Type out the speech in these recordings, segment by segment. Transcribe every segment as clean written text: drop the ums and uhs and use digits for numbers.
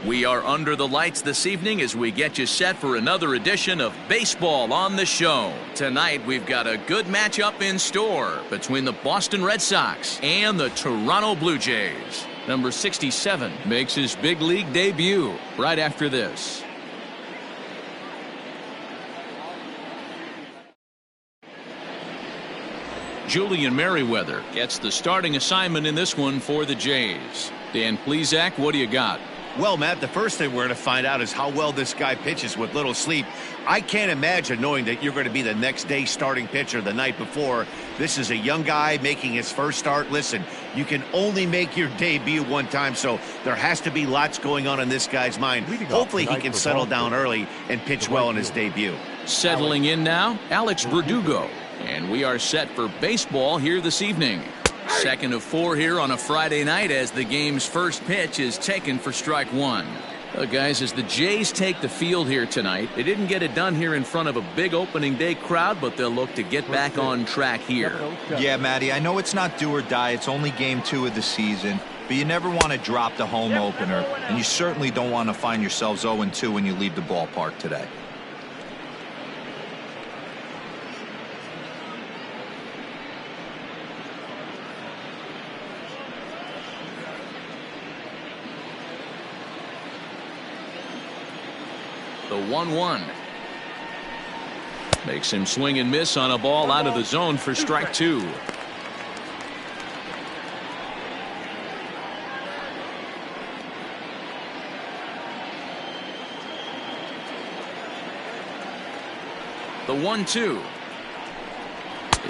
We are under the lights this evening as we get you set for another edition of Baseball on the Show. Tonight we've got a good matchup in store between the Boston Red Sox and the Toronto Blue Jays. Number 67 makes his big league debut right after this. Julian Merriweather gets the starting assignment in this one for the Jays. Dan Plesac, what do you got? Well, Matt, the first thing we're going to find out is how well this guy pitches with little sleep. I can't imagine knowing that you're going to be the next day starting pitcher the night before. This is a young guy making his first start. Listen, you can only make your debut one time, so there has to be lots going on in this guy's mind. Hopefully he can settle down early and pitch well in his debut. Settling in now, Alex Verdugo. And we are set for baseball here this evening. Second of 4 here on a Friday night as the game's first pitch is taken for strike one. Guys, as the Jays take the field here tonight, they didn't get it done here in front of a big opening day crowd, but they'll look to get back on track here. Yeah, Matty, I know it's not do or die. It's only game 2 of the season, but you never want to drop the home opener, and you certainly don't want to find yourselves 0-2 when you leave the ballpark today. The 1-1 makes him swing and miss on a ball out of the zone for strike 2. The 1-2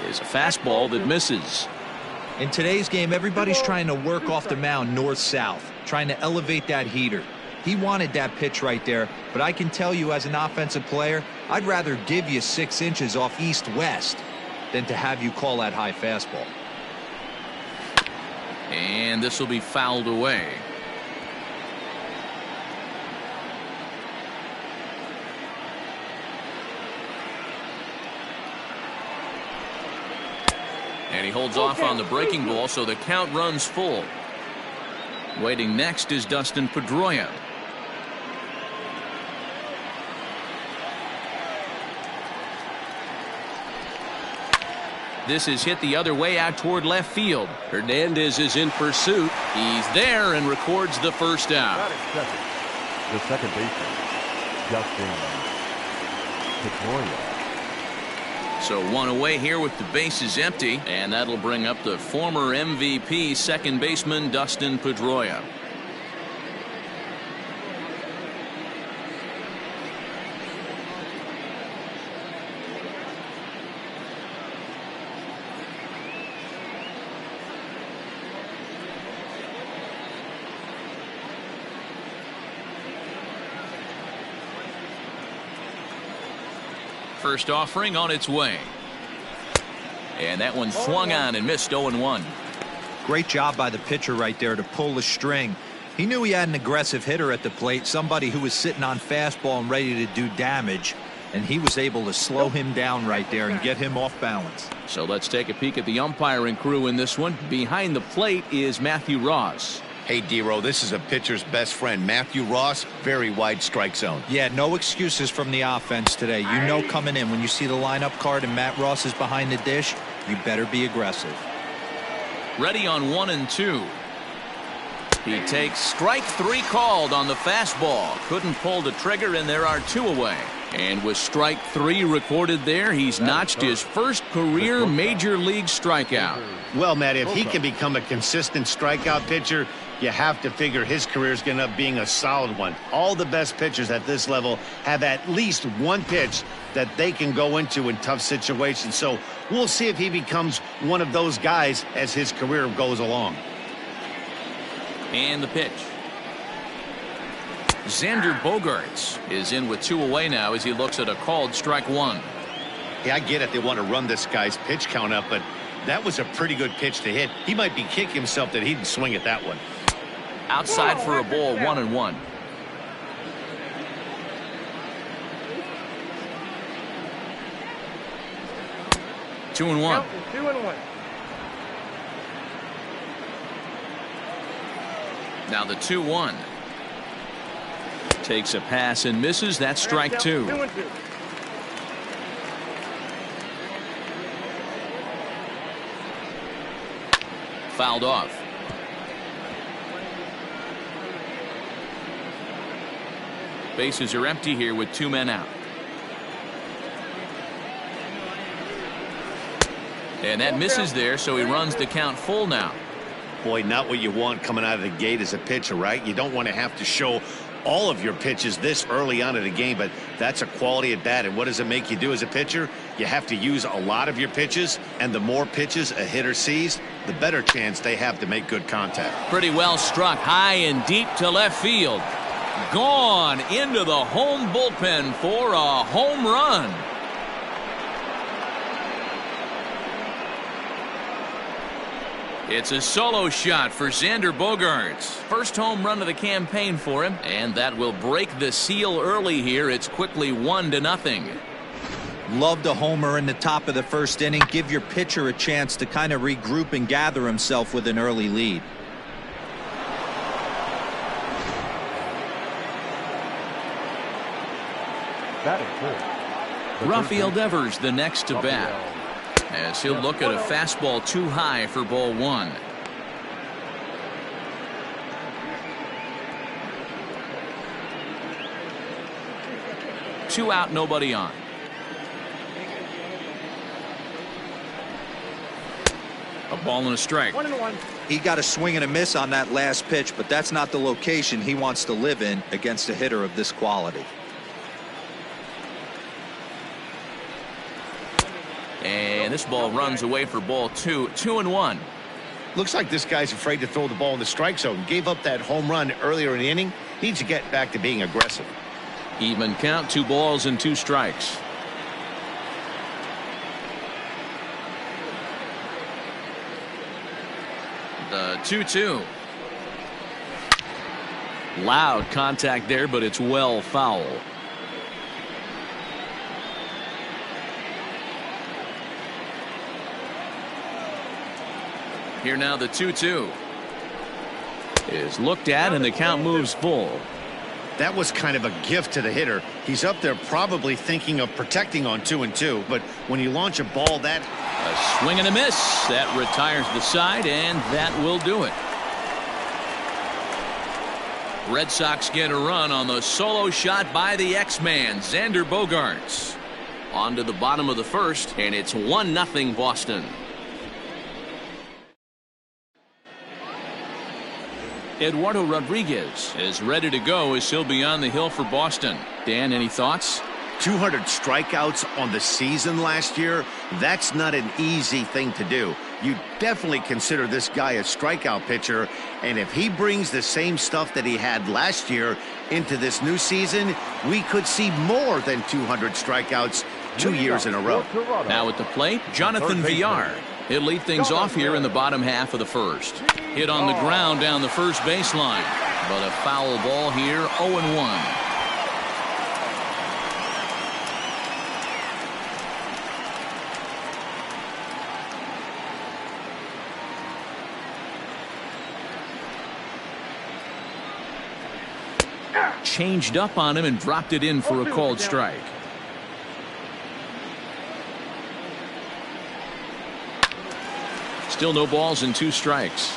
is a fastball that misses. In today's game, everybody's trying to work off the mound north-south, trying to elevate that heater. He wanted that pitch right there, but I can tell you as an offensive player, I'd rather give you 6 inches off east-west than to have you call that high fastball. And this will be fouled away. And he holds off on the breaking ball, so the count runs full. Waiting next is Dustin Pedroia. This is hit the other way out toward left field. Hernandez is in pursuit. He's there and records the first out. The second baseman, Dustin Pedroia. So 1 away here with the bases empty, and that'll bring up the former MVP second baseman Dustin Pedroia. First offering on its way. And that one swung on and missed 0-1. Great job by the pitcher right there to pull the string. He knew he had an aggressive hitter at the plate, somebody who was sitting on fastball and ready to do damage, and he was able to slow him down right there and get him off balance. So let's take a peek at the umpiring crew in this one. Behind the plate is Matthew Ross. Hey, D-Row, this is a pitcher's best friend, Matthew Ross. Very wide strike zone. Yeah, no excuses from the offense today. You know coming in when you see the lineup card and Matt Ross is behind the dish, you better be aggressive. Ready on 1 and 2. He takes strike 3 called on the fastball. Couldn't pull the trigger, and there are 2 away. And with strike 3 recorded there, he's notched his first career major league strikeout. Well, Matt, if he can become a consistent strikeout pitcher, you have to figure his career is going to end up being a solid one. All the best pitchers at this level have at least one pitch that they can go into in tough situations. So we'll see if he becomes one of those guys as his career goes along. And the pitch. Xander Bogaerts is in with 2 away now as he looks at a called strike 1. Yeah, I get it. They want to run this guy's pitch count up, but that was a pretty good pitch to hit. He might be kicking himself that he didn't swing at that one. Outside for a ball, 1-1. Two and one. Now the 2-1. Takes a pass and misses. That's strike two. Fouled off. Bases are empty here with 2 men out. And that misses there, so he runs the count full now. Boy, not what you want coming out of the gate as a pitcher, right? You don't want to have to show all of your pitches this early on in the game, but that's a quality at bat. And what does it make you do as a pitcher? You have to use a lot of your pitches, and the more pitches a hitter sees, the better chance they have to make good contact. Pretty well struck high and deep to left field. Gone into the home bullpen for a home run. It's a solo shot for Xander Bogaerts. First home run of the campaign for him, and that will break the seal early here. It's quickly 1-0. Loved a homer in the top of the first inning. Give your pitcher a chance to kind of regroup and gather himself with an early lead. Rafael Devers the next to bat, as he'll look at a fastball too high for ball one. Two out, nobody on. A ball and a strike. 1-1. He got a swing and a miss on that last pitch, but that's not the location he wants to live in against a hitter of this quality. And this ball runs away for ball two. 2-1. Looks like this guy's afraid to throw the ball in the strike zone. Gave up that home run earlier in the inning. Needs to get back to being aggressive. Even count, 2 balls and 2 strikes. The 2-2. Loud contact there, but it's well foul. Here now the 2-2 is looked at, and the count moves full. That was kind of a gift to the hitter. He's up there probably thinking of protecting on 2-2, but when you launch a ball that... A swing and a miss. That retires the side, and that will do it. Red Sox get a run on the solo shot by the X-Man, Xander Bogaerts. On to the bottom of the first, and it's 1-0 Boston. Eduardo Rodriguez is ready to go as he'll be on the hill for Boston. Dan, any thoughts? 200 strikeouts on the season last year. That's not an easy thing to do. You definitely consider this guy a strikeout pitcher, and if he brings the same stuff that he had last year into this new season, we could see more than 200 strikeouts 2 years in a row. Now at the plate, Jonathan Villar. He'll lead things off here in the bottom half of the first. Hit on the ground down the first baseline, but a foul ball here, 0-1. Changed up on him and dropped it in for a called strike. Still no balls and 2 strikes.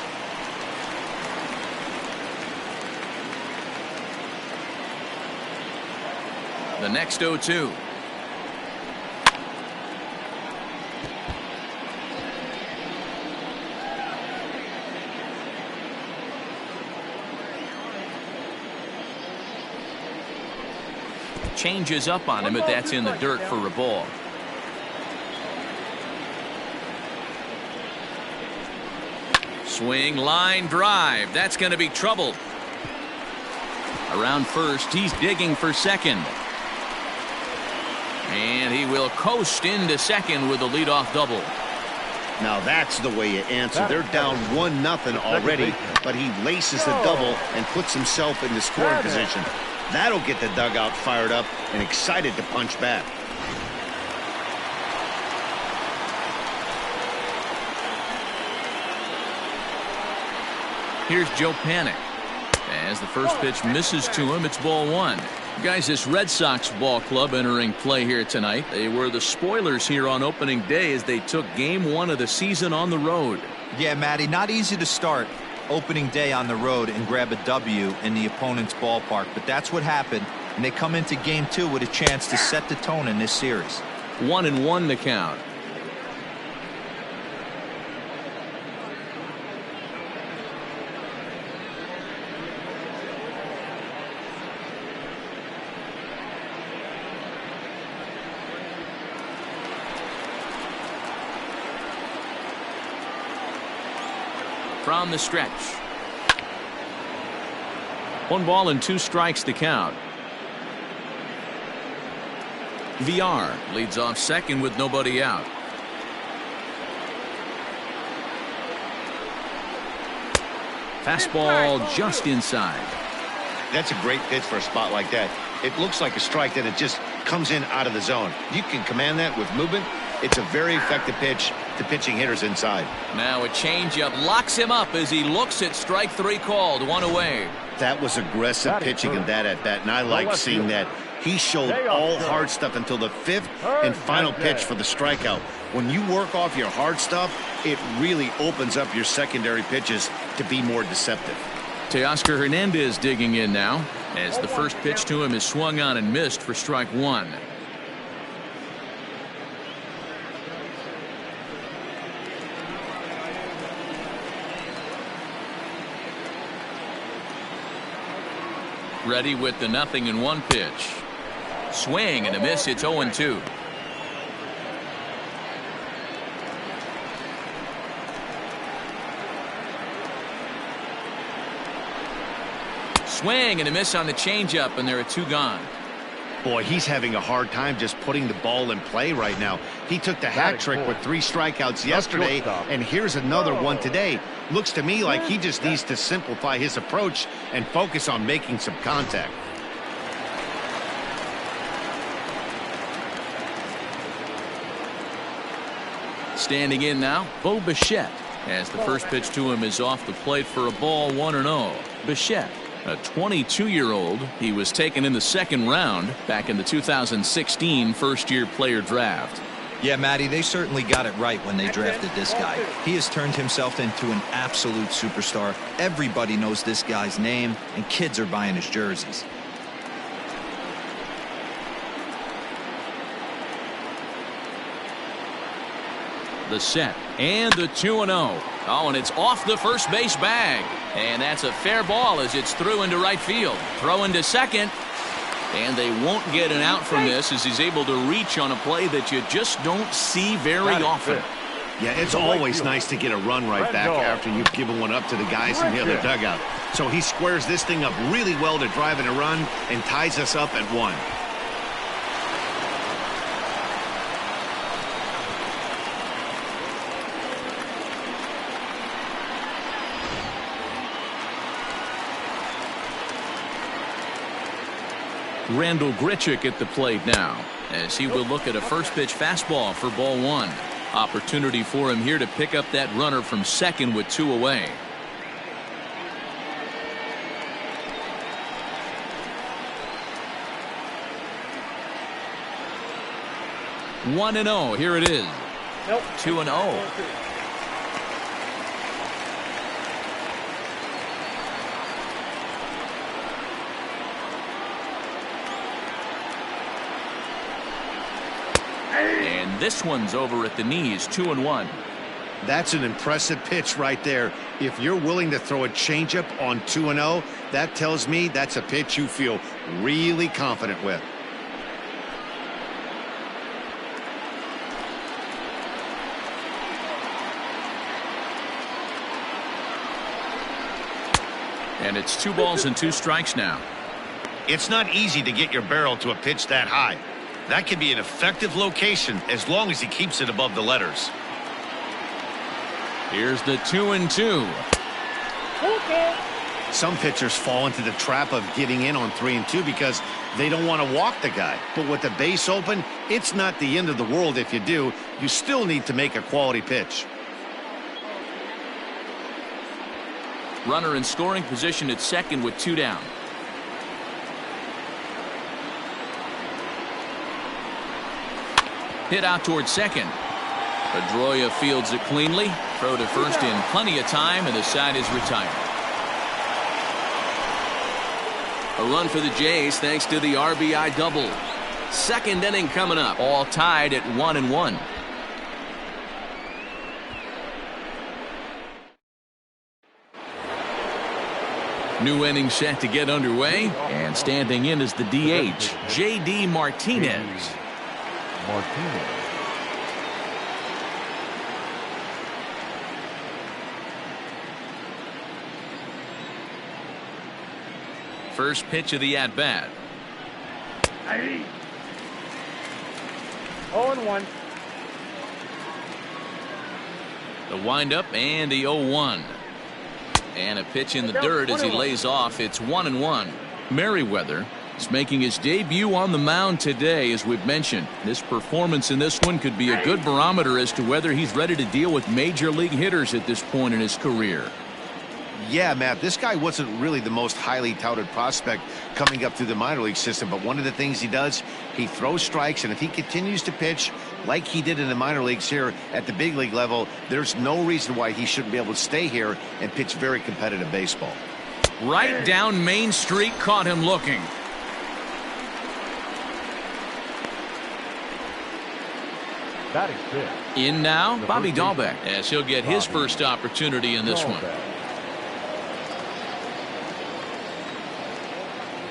The next 0-2. Changes up on him, but that's in the dirt for a ball. Swing, line drive. That's going to be troubled. Around first, he's digging for second. And he will coast into second with a leadoff double. Now that's the way you answer. They're down 1-0 already, but he laces the double and puts himself in the scoring position. That'll get the dugout fired up and excited to punch back. Here's Joe Panic. As the first pitch misses to him, it's ball one. Guys, this Red Sox ball club entering play here tonight. They were the spoilers here on opening day as they took game one of the season on the road. Yeah, Matty, not easy to start opening day on the road and grab a W in the opponent's ballpark, but that's what happened, and they come into game two with a chance to set the tone in this series. 1-1 the count. From the stretch. 1 ball and 2 strikes to count. VR leads off second with nobody out. Fastball just inside. That's a great pitch for a spot like that. It looks like a strike, that it just comes in out of the zone. You can command that with movement. It's a very effective pitch to pitching hitters inside. Now a changeup locks him up as he looks at strike 3 called. 1 away. That was aggressive pitching in that at bat, and I like seeing that. He showed all hard stuff until the 5th and final pitch for the strikeout. When you work off your hard stuff, it really opens up your secondary pitches to be more deceptive. Teoscar Hernandez digging in now as the first pitch to him is swung on and missed for strike 1. Ready with the 0-1 pitch. Swing and a miss. It's 0-2. Swing and a miss on the changeup, and there are 2 gone. Boy, he's having a hard time just putting the ball in play right now. He took the hat trick with 3 strikeouts yesterday, and here's another one today. Looks to me like he just needs to simplify his approach and focus on making some contact. Standing in now, Bo Bichette, as the first pitch to him is off the plate for a ball. 1-0. Bichette, a 22-year-old. He was taken in the 2nd round back in the 2016 first-year player draft. Yeah, Matty, they certainly got it right when they drafted this guy. He has turned himself into an absolute superstar. Everybody knows this guy's name, and kids are buying his jerseys. The set and the 2-0. Oh, and it's off the first base bag. And that's a fair ball as it's through into right field. Throw into second. And they won't get an out from this as he's able to reach on a play that you just don't see very often. Yeah, it's always nice to get a run right back after you've given one up to the guys in the other dugout. So he squares this thing up really well to drive in a run and ties us up at 1. Randall Grichuk at the plate now as he will look at a first pitch fastball for ball 1. Opportunity for him here to pick up that runner from second with 2 away. Nope. 1-0. Here it is. 2-0. And this one's over at the knees. 2-1. That's an impressive pitch right there. If you're willing to throw a changeup on 2-0, that tells me that's a pitch you feel really confident with. And it's 2 balls and 2 strikes now. It's not easy to get your barrel to a pitch that high. That can be an effective location as long as he keeps it above the letters. Here's the 2-2. Some pitchers fall into the trap of getting in on 3-2 because they don't want to walk the guy. But with the base open, it's not the end of the world if you do. You still need to make a quality pitch. Runner in scoring position at second with 2 down. Hit out towards second. Pedroia fields it cleanly. Throw to first in plenty of time, and the side is retired. A run for the Jays thanks to the RBI double. Second inning coming up. All tied at 1-1. New inning set to get underway, and standing in is the DH, J.D. Martinez. First pitch of the at-bat. 0-1. The windup and the 0-1. And a pitch in the dirt as he lays off. It's 1-1. Merriweather is making his debut on the mound today, as we've mentioned. This performance in this one could be a good barometer as to whether he's ready to deal with major league hitters at this point in his career. Yeah, Matt, this guy wasn't really the most highly touted prospect coming up through the minor league system, but one of the things he does, he throws strikes, and if he continues to pitch like he did in the minor leagues here at the big league level, there's no reason why he shouldn't be able to stay here and pitch very competitive baseball. Right down Main Street, caught him looking. Batting fifth. In now, Bobby Dahlbeck, as he'll get his first opportunity in this one.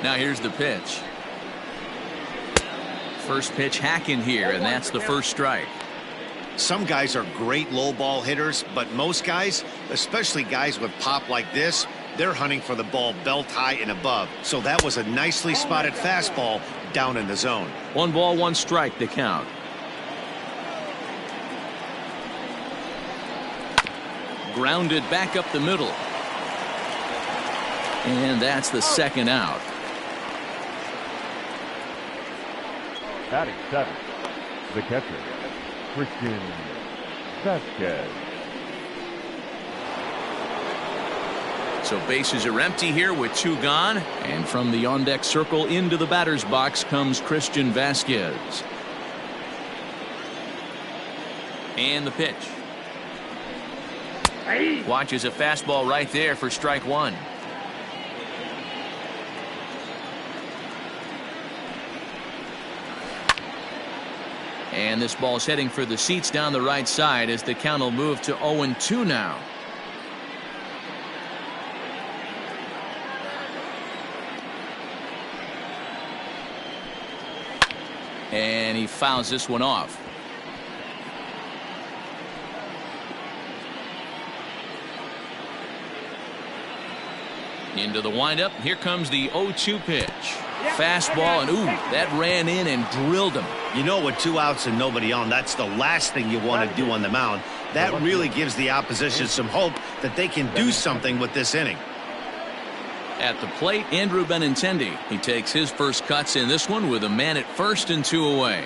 Now here's the pitch. First pitch hacking here, and that's the first strike. Some guys are great low ball hitters, but most guys, especially guys with pop like this, they're hunting for the ball belt high and above. So that was a nicely spotted fastball down in the zone. 1 ball, 1 strike to count. Grounded back up the middle. And that's the second out. Batting seventh, the catcher, Christian Vasquez. So bases are empty here with 2 gone, and from the on-deck circle into the batter's box comes Christian Vasquez. And the pitch. Watches a fastball right there for strike 1. And this ball's heading for the seats down the right side as the count will move to 0-2 now. And he fouls this one off. Into the windup. Here comes the 0-2 pitch. Fastball, and ooh, that ran in and drilled him. You know, with 2 outs and nobody on, that's the last thing you want to do on the mound. That really gives the opposition some hope that they can do something with this inning. At the plate, Andrew Benintendi. He takes his first cuts in this one with a man at first and 2 away.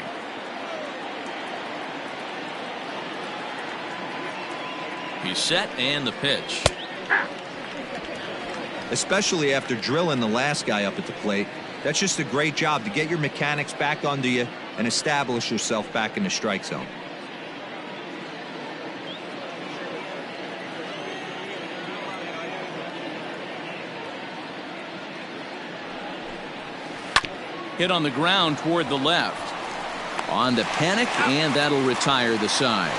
He's set, and the pitch. Especially after drilling the last guy up at the plate. That's just a great job to get your mechanics back under you and establish yourself back in the strike zone. Hit on the ground toward the left. On to Panic, and that'll retire the side.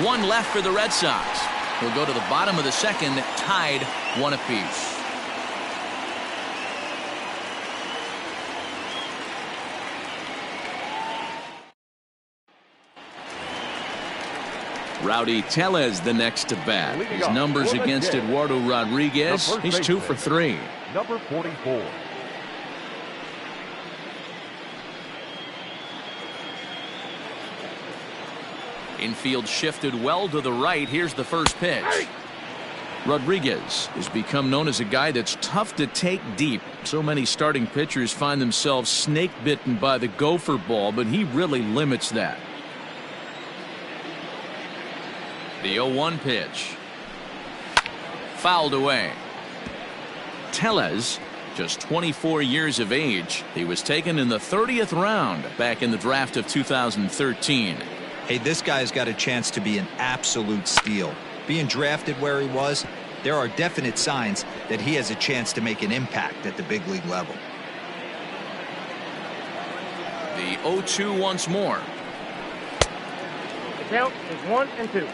1 left for the Red Sox. We'll go to the bottom of the second, tied 1 apiece. Rowdy Tellez the next to bat. His numbers against Eduardo Rodriguez. He's 2 for 3. Number 44. Infield shifted well to the right. Here's the first pitch. Rodriguez has become known as a guy that's tough to take deep. So many starting pitchers find themselves snake bitten by the gopher ball, but he really limits that. The 0-1 pitch. fouled away. Tellez, just 24 years of age. He was taken in the 30th round back in the draft of 2013. Hey, this guy's got a chance to be an absolute steal. Being drafted where he was, there are definite signs that he has a chance to make an impact at the big league level. The 0-2 once more. The count is 1-2.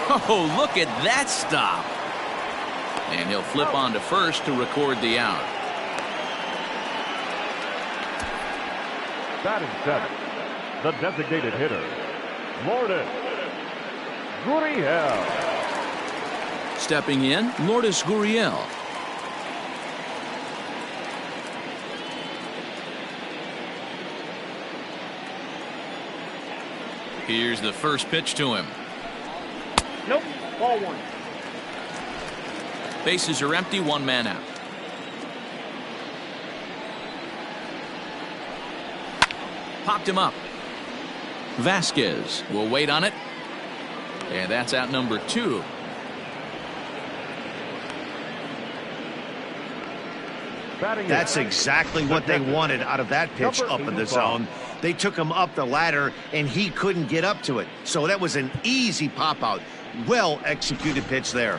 Oh, look at that stop. And he'll flip on to first to record the out. Batting seventh, the designated hitter, Lourdes Gurriel. Stepping in, Lourdes Gurriel. Here's the first pitch to him. Nope, ball one. Bases are empty, one man out. Popped him up. Vasquez will wait on it. And that's out number 2. That's exactly what they wanted out of that pitch up in the zone. They took him up the ladder, and he couldn't get up to it. So that was an easy pop-out. Well-executed pitch there.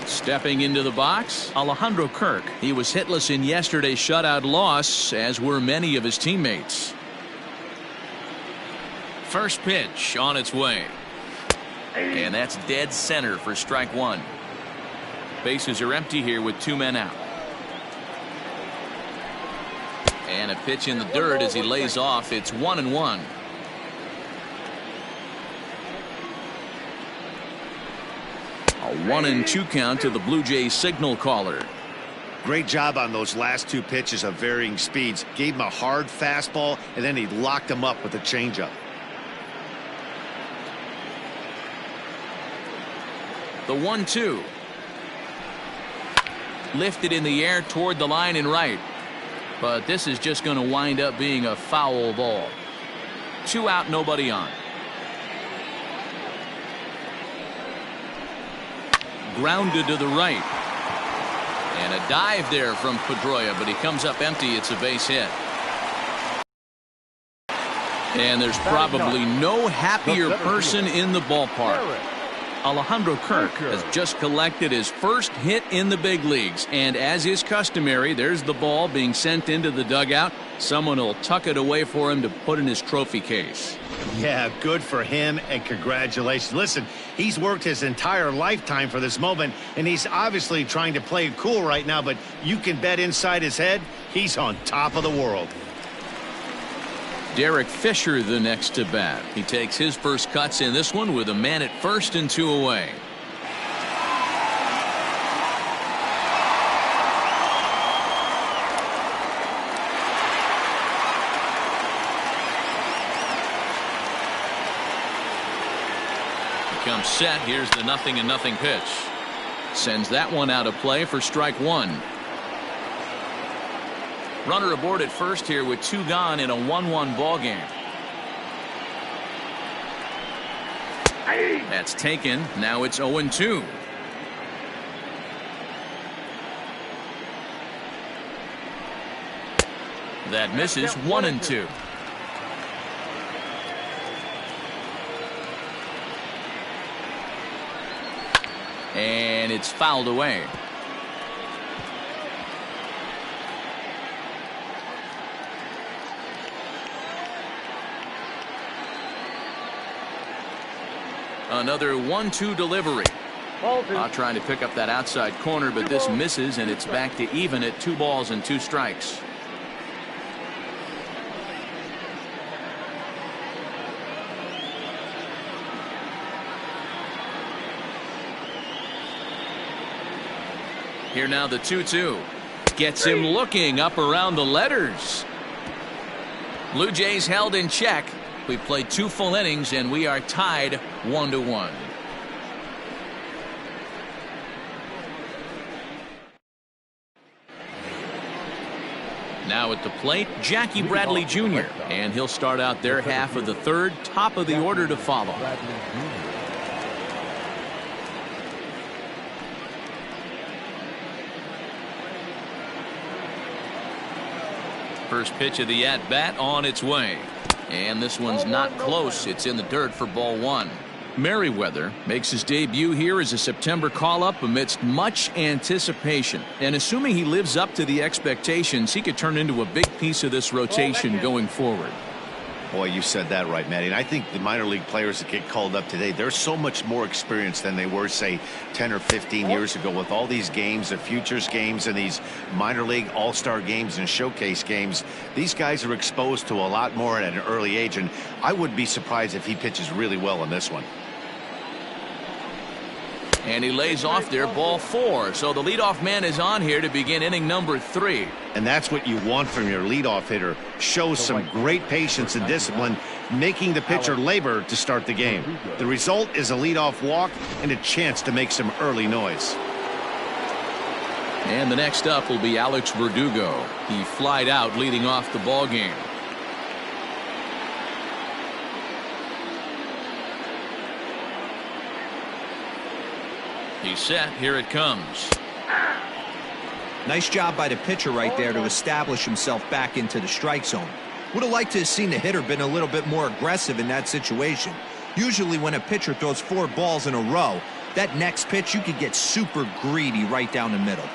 Stepping into the box, Alejandro Kirk. He was hitless in yesterday's shutout loss, as were many of his teammates. First pitch on its way. And that's dead center for strike one. Bases are empty here with 2 men out. And a pitch in the dirt as he lays off. It's 1-1. A 1-2 count to the Blue Jays signal caller. Great job on those last 2 pitches of varying speeds. Gave him a hard fastball, and then he locked him up with a changeup. The 1-2. Lifted in the air toward the line and right. But this is just going to wind up being a foul ball. 2 out, nobody on. Grounded to the right. And a dive there from Pedroia, but he comes up empty. It's a base hit. And there's probably no happier person in the ballpark. Alejandro Kirk has just collected his first hit in the big leagues, and as is customary, there's the ball being sent into the dugout. Someone will tuck it away for him to put in his trophy case. Yeah, good for him, and congratulations. Listen, he's worked his entire lifetime for this moment, and he's obviously trying to play it cool right now, but you can bet inside his head, he's on top of the world. Derek Fisher the next to bat. He takes his first cuts in this one with a man at first and 2 away. He comes set. Here's the 0-0 pitch. Sends that one out of play for strike one. Runner aboard at first here with 2 gone in a 1-1 ball game. That's taken. Now it's 0-2. That misses. 1-2. And it's fouled away. Another 1-2 delivery. Trying to pick up that outside corner, but this misses, and it's back to even at 2 balls and 2 strikes. Here now the 2-2. Gets him looking up around the letters. Blue Jays held in check. We played 2 full innings, and we are tied 1-1. Now at the plate, Jackie Bradley Jr. And he'll start out their half of the third, top of the order to follow. First pitch of the at-bat on its way. And this one's not close. It's in the dirt for ball one. Merriweather makes his debut here as a September call-up amidst much anticipation. And assuming he lives up to the expectations, he could turn into a big piece of this rotation going forward. Boy, you said that right, Matty. And I think the minor league players that get called up today, they're so much more experienced than they were, say, 10 or 15 years ago with all these games, the futures games and these minor league all-star games and showcase games. These guys are exposed to a lot more at an early age, and I wouldn't be surprised if he pitches really well in this one. And he lays off there, ball four. So the leadoff man is on here to begin inning number 3. And that's what you want from your leadoff hitter. Shows some great patience and discipline, making the pitcher labor to start the game. The result is a leadoff walk and a chance to make some early noise. And the next up will be Alex Verdugo. He flied out leading off the ball game. He's set. Here it comes. Nice job by the pitcher right there to establish himself back into the strike zone. Would have liked to have seen the hitter been a little bit more aggressive in that situation. Usually when a pitcher throws 4 balls in a row, that next pitch you could get super greedy right down the middle.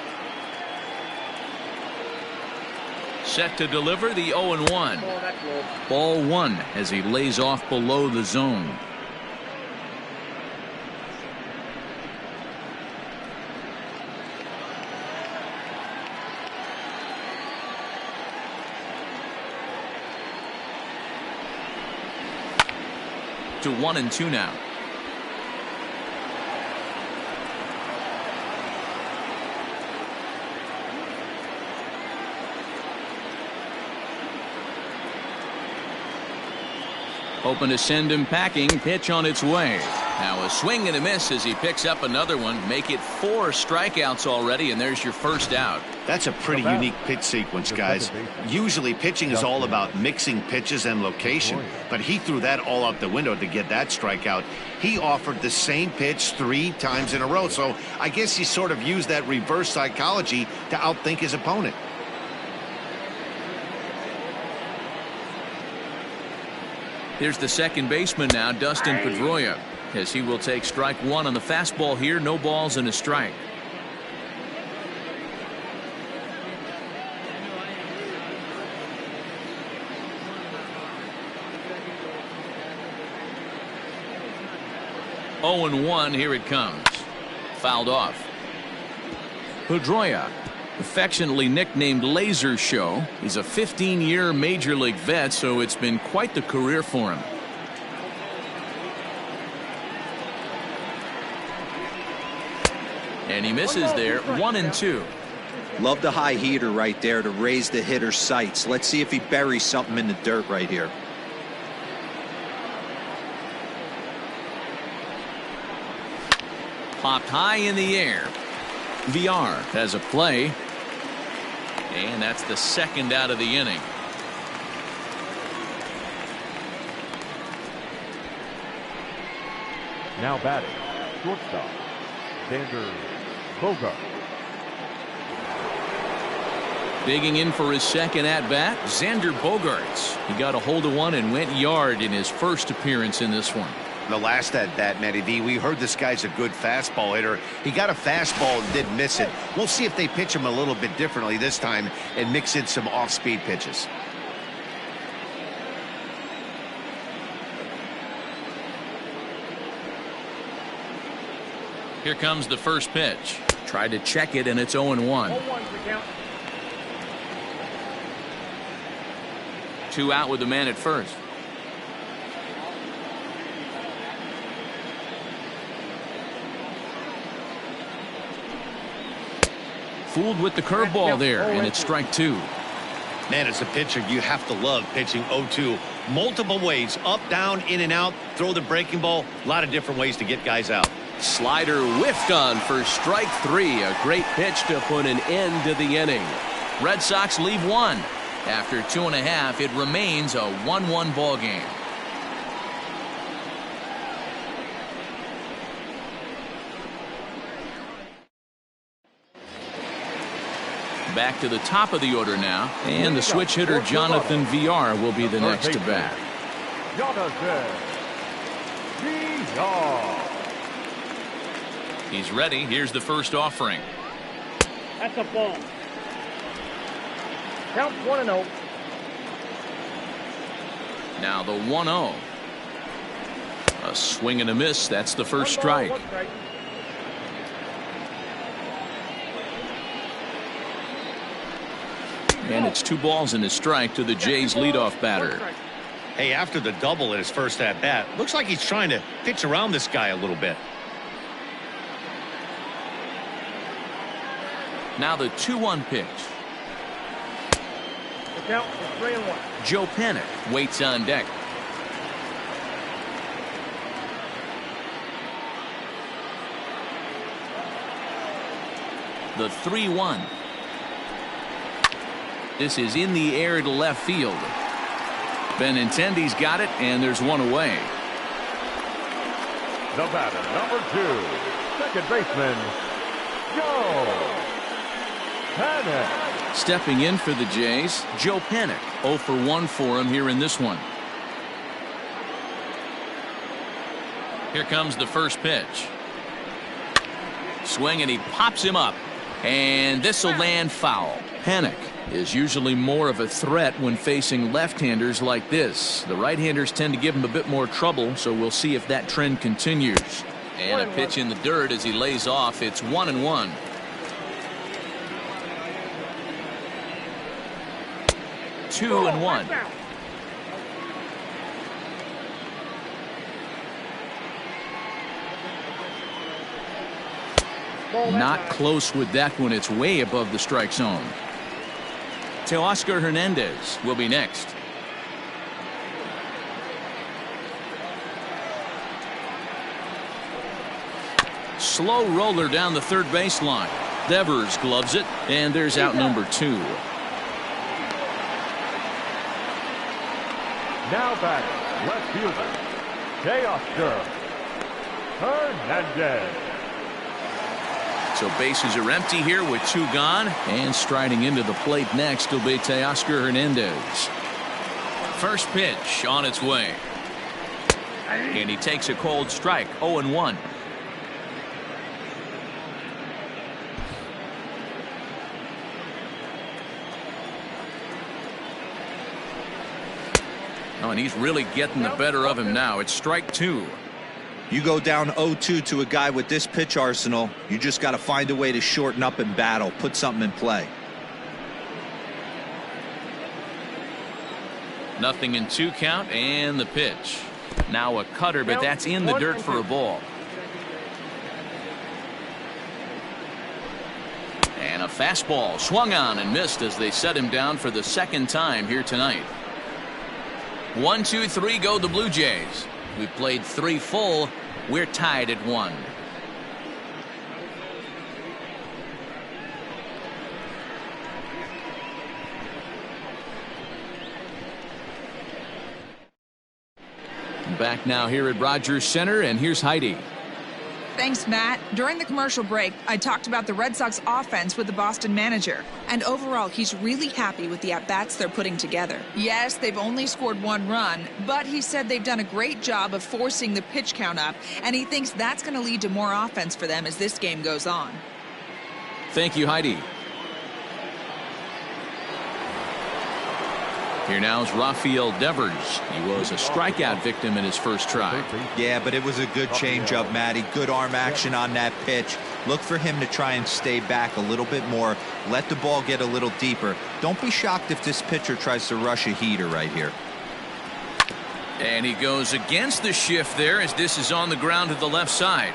Set to deliver the 0-1. Ball 1 as he lays off below the zone. To 1-2 now. Hoping to send him packing. Pitch on its way. Now a swing and a miss as he picks up another one. Make it 4 strikeouts already, and there's your first out. That's a pretty unique pitch sequence, guys. Usually pitching is all about mixing pitches and location, but he threw that all out the window to get that strikeout. He offered the same pitch 3 times in a row, so I guess he sort of used that reverse psychology to outthink his opponent. Here's the second baseman now, Dustin Pedroia, as he will take strike 1 on the fastball here. No balls and a strike. Oh and 1. Here it comes. Fouled off. Pedroia, affectionately nicknamed Laser Show. He's a 15-year major league vet, so it's been quite the career for him. And he misses there. 1-2. Love the high heater right there to raise the hitter's sights. Let's see if he buries something in the dirt right here. Popped high in the air. VR has a play. And that's the second out of the inning. Now batting, shortstop, Xander Bogart. Digging in for his second at-bat, Xander Bogaerts. He got a hold of one and went yard in his first appearance in this one. The last at-bat, Matty D, we heard this guy's a good fastball hitter. He got a fastball and didn't miss it. We'll see if they pitch him a little bit differently this time and mix in some off-speed pitches. Here comes the first pitch. Tried to check it, and it's 0-1. 2 out with the man at first. Fooled with the curveball there, and it's strike 2. Man, as a pitcher, you have to love pitching 0-2. Multiple ways, up, down, in and out, throw the breaking ball. A lot of different ways to get guys out. Slider whiffed on for strike 3. A great pitch to put an end to the inning. Red Sox leave 1. After 2.5, it remains a 1-1 ball game. Back to the top of the order now, and the switch hitter Jonathan VR will be the next to bat. Jonathan VR. He's ready. Here's the first offering. That's a ball. Count 1-0. Now the 1-0. A swing and a miss. That's the first strike. And it's 2 balls and a strike to the Jays leadoff batter. Hey, after the double at his first at bat, looks like he's trying to pitch around this guy a little bit. Now the 2-1 pitch. The count is 3-1. Joe Panic waits on deck. The 3-1. This is in the air to left field. Benintendi's got it, and there's one away. The batter, number 2, second baseman, Joe Panic. Stepping in for the Jays, Joe Panic. 0 for 1 for him here in this one. Here comes the first pitch. Swing, and he pops him up. And this will land foul. Panic is usually more of a threat when facing left-handers like this. The right-handers tend to give him a bit more trouble, so we'll see if that trend continues. And a pitch in the dirt as he lays off. It's 1-1. Two and one. Not close with that one. It's way above the strike zone. Teoscar Hernandez will be next. Slow roller down the third baseline. Devers gloves it, and there's out number 2. Now batting, left fielder, Teoscar Hernandez. So bases are empty here with 2 gone, and striding into the plate next will be Teoscar Hernandez. First pitch on its way. And he takes a cold strike. 0-1. Oh, and he's really getting the better of him now. It's strike 2. You go down 0-2 to a guy with this pitch arsenal, you just got to find a way to shorten up and battle, put something in play. Nothing in 2 count, and the pitch. Now a cutter, but that's in the dirt for a ball. And a fastball swung on and missed as they set him down for the second time here tonight. 1, 2, 3 go the Blue Jays. We've played 3 full. We're tied at 1. Back now here at Rogers Center, and here's Heidi. Thanks, Matt. During the commercial break, I talked about the Red Sox offense with the Boston manager. And overall, he's really happy with the at-bats they're putting together. Yes, they've only scored 1 run, but he said they've done a great job of forcing the pitch count up, and he thinks that's going to lead to more offense for them as this game goes on. Thank you, Heidi. Here now is Rafael Devers. He was a strikeout victim in his first try. Yeah, but it was a good changeup, Matty. Good arm action on that pitch. Look for him to try and stay back a little bit more. Let the ball get a little deeper. Don't be shocked if this pitcher tries to rush a heater right here. And he goes against the shift there as this is on the ground to the left side.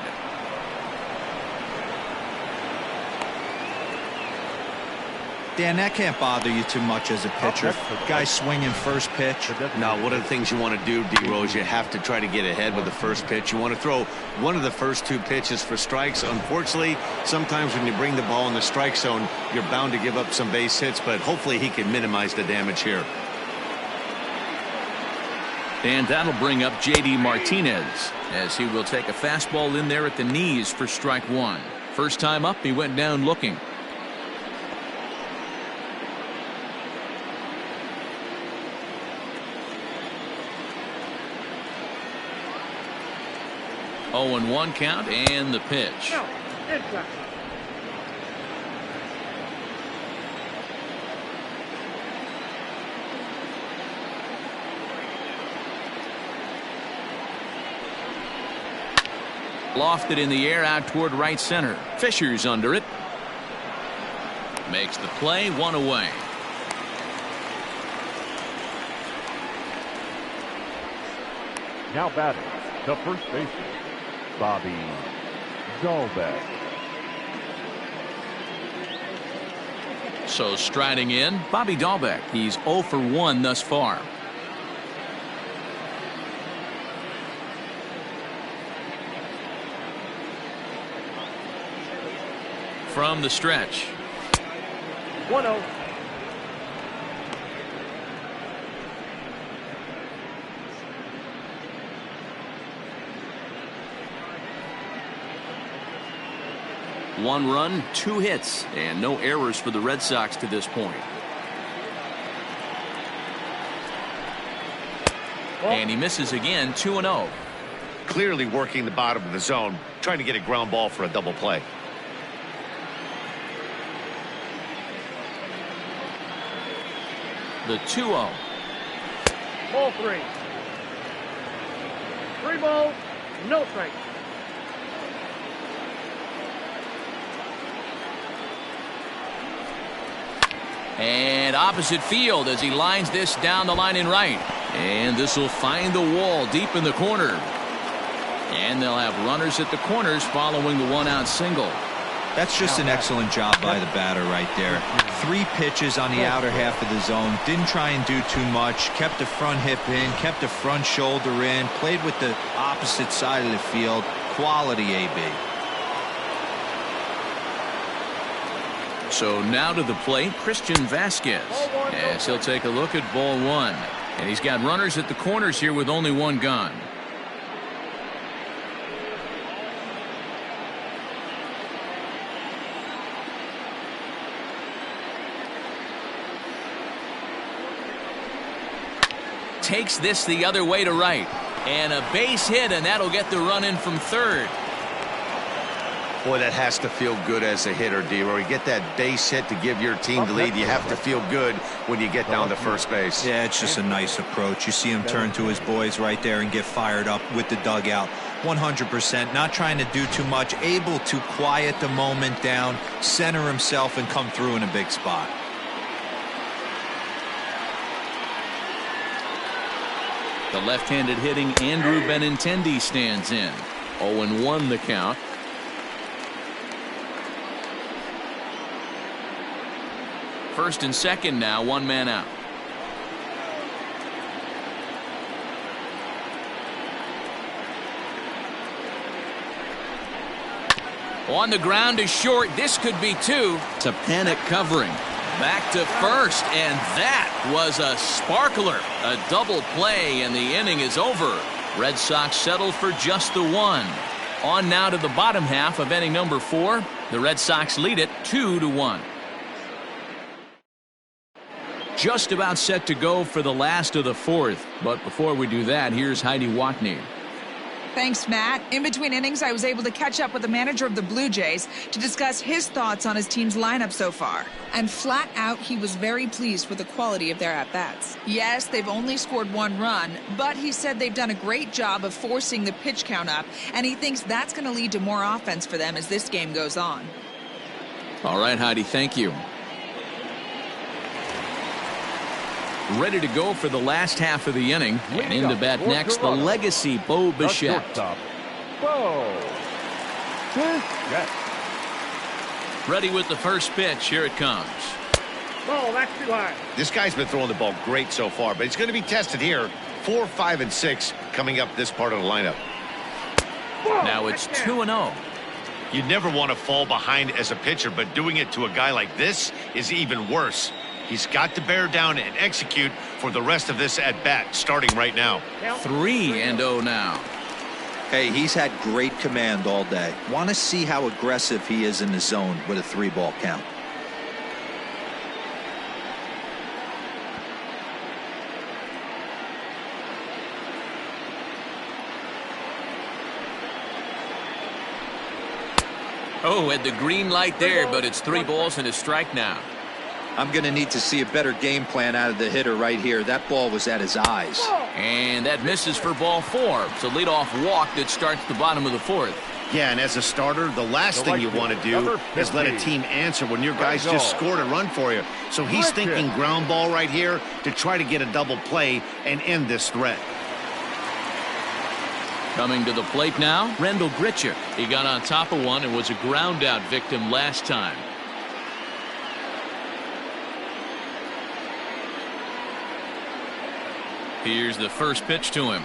Dan, that can't bother you too much as a pitcher. Guy swinging first pitch. Now, one of the things you want to do, D-Rose, you have to try to get ahead with the first pitch. You want to throw one of the first 2 pitches for strikes. Unfortunately, sometimes when you bring the ball in the strike zone, you're bound to give up some base hits, but hopefully he can minimize the damage here. And that'll bring up J.D. Martinez, as he will take a fastball in there at the knees for strike 1. First time up, he went down looking. Oh, and 1 count, and the pitch. No, inside. Lofted in the air out toward right center. Fisher's under it. Makes the play, 1 away. Now batting, the first baseman, Bobby Dalbec. So striding in, Bobby Dalbec. He's 0 for 1 thus far. From the stretch. 1-0. One run, 2 hits, and no errors for the Red Sox to this point. And he misses again, 2-0. Clearly working the bottom of the zone, trying to get a ground ball for a double play. The 2-0. Ball 3. 3 balls, no strikes. And opposite field as he lines this down the line in right. And this will find the wall deep in the corner. And they'll have runners at the corners following the 1-out single. That's just an excellent job by the batter right there. 3 pitches on the outer half of the zone. Didn't try and do too much. Kept the front hip in. Kept the front shoulder in. Played with the opposite side of the field. Quality AB. So now to the plate, Christian Vasquez, as he'll take a look at ball 1. And he's got runners at the corners here with only 1 gone. Takes this the other way to right. And a base hit, and that'll get the run in from third. Boy, that has to feel good as a hitter, D-Roy. You get that base hit to give your team the lead. You have to feel good when you get down to first base. Yeah, it's just a nice approach. You see him turn to his boys right there and get fired up with the dugout. 100%. Not trying to do too much. Able to quiet the moment down, center himself, and come through in a big spot. The left-handed hitting Andrew Benintendi stands in. 0-1 the count. First and second now, 1 man out. On the ground to short. This could be 2. It's a panic covering. Back to first, and that was a sparkler. A double play, and the inning is over. Red Sox settle for just the 1. On now to the bottom half of inning number 4. The Red Sox lead it 2-1. Just about set to go for the last of the 4th. But before we do that, here's Heidi Watney. Thanks, Matt. In between innings, I was able to catch up with the manager of the Blue Jays to discuss his thoughts on his team's lineup so far. And flat out, he was very pleased with the quality of their at-bats. Yes, they've only scored 1 run, but he said they've done a great job of forcing the pitch count up, and he thinks that's going to lead to more offense for them as this game goes on. All right, Heidi, thank you. Ready to go for the last half of the inning. And in to bat next, the legacy Bo Bichette. Ready with the first pitch. Here it comes. Ball, that's too high. This guy's been throwing the ball great so far, but he's going to be tested here. 4, 5, and 6 coming up this part of the lineup. Ball, Now it's that's 2-0. You never want to fall behind as a pitcher, but doing it to a guy like this is even worse. He's got to bear down and execute for the rest of this at-bat, starting right now. 3-0 now. Hey, he's had great command all day. Want to see how aggressive he is in the zone with a 3-ball count. Oh, had the green light there, but it's 3 balls and a strike now. I'm going to need to see a better game plan out of the hitter right here. That ball was at his eyes. And that misses for ball 4. It's a leadoff walk that starts the bottom of the 4th. Yeah, and as a starter, the last thing you want to do is let a team answer when your guys just scored a run for you. So he's thinking ground ball right here to try to get a double play and end this threat. Coming to the plate now, Rendell Grichuk. He got on top of one and was a ground out victim last time. Here's the first pitch to him.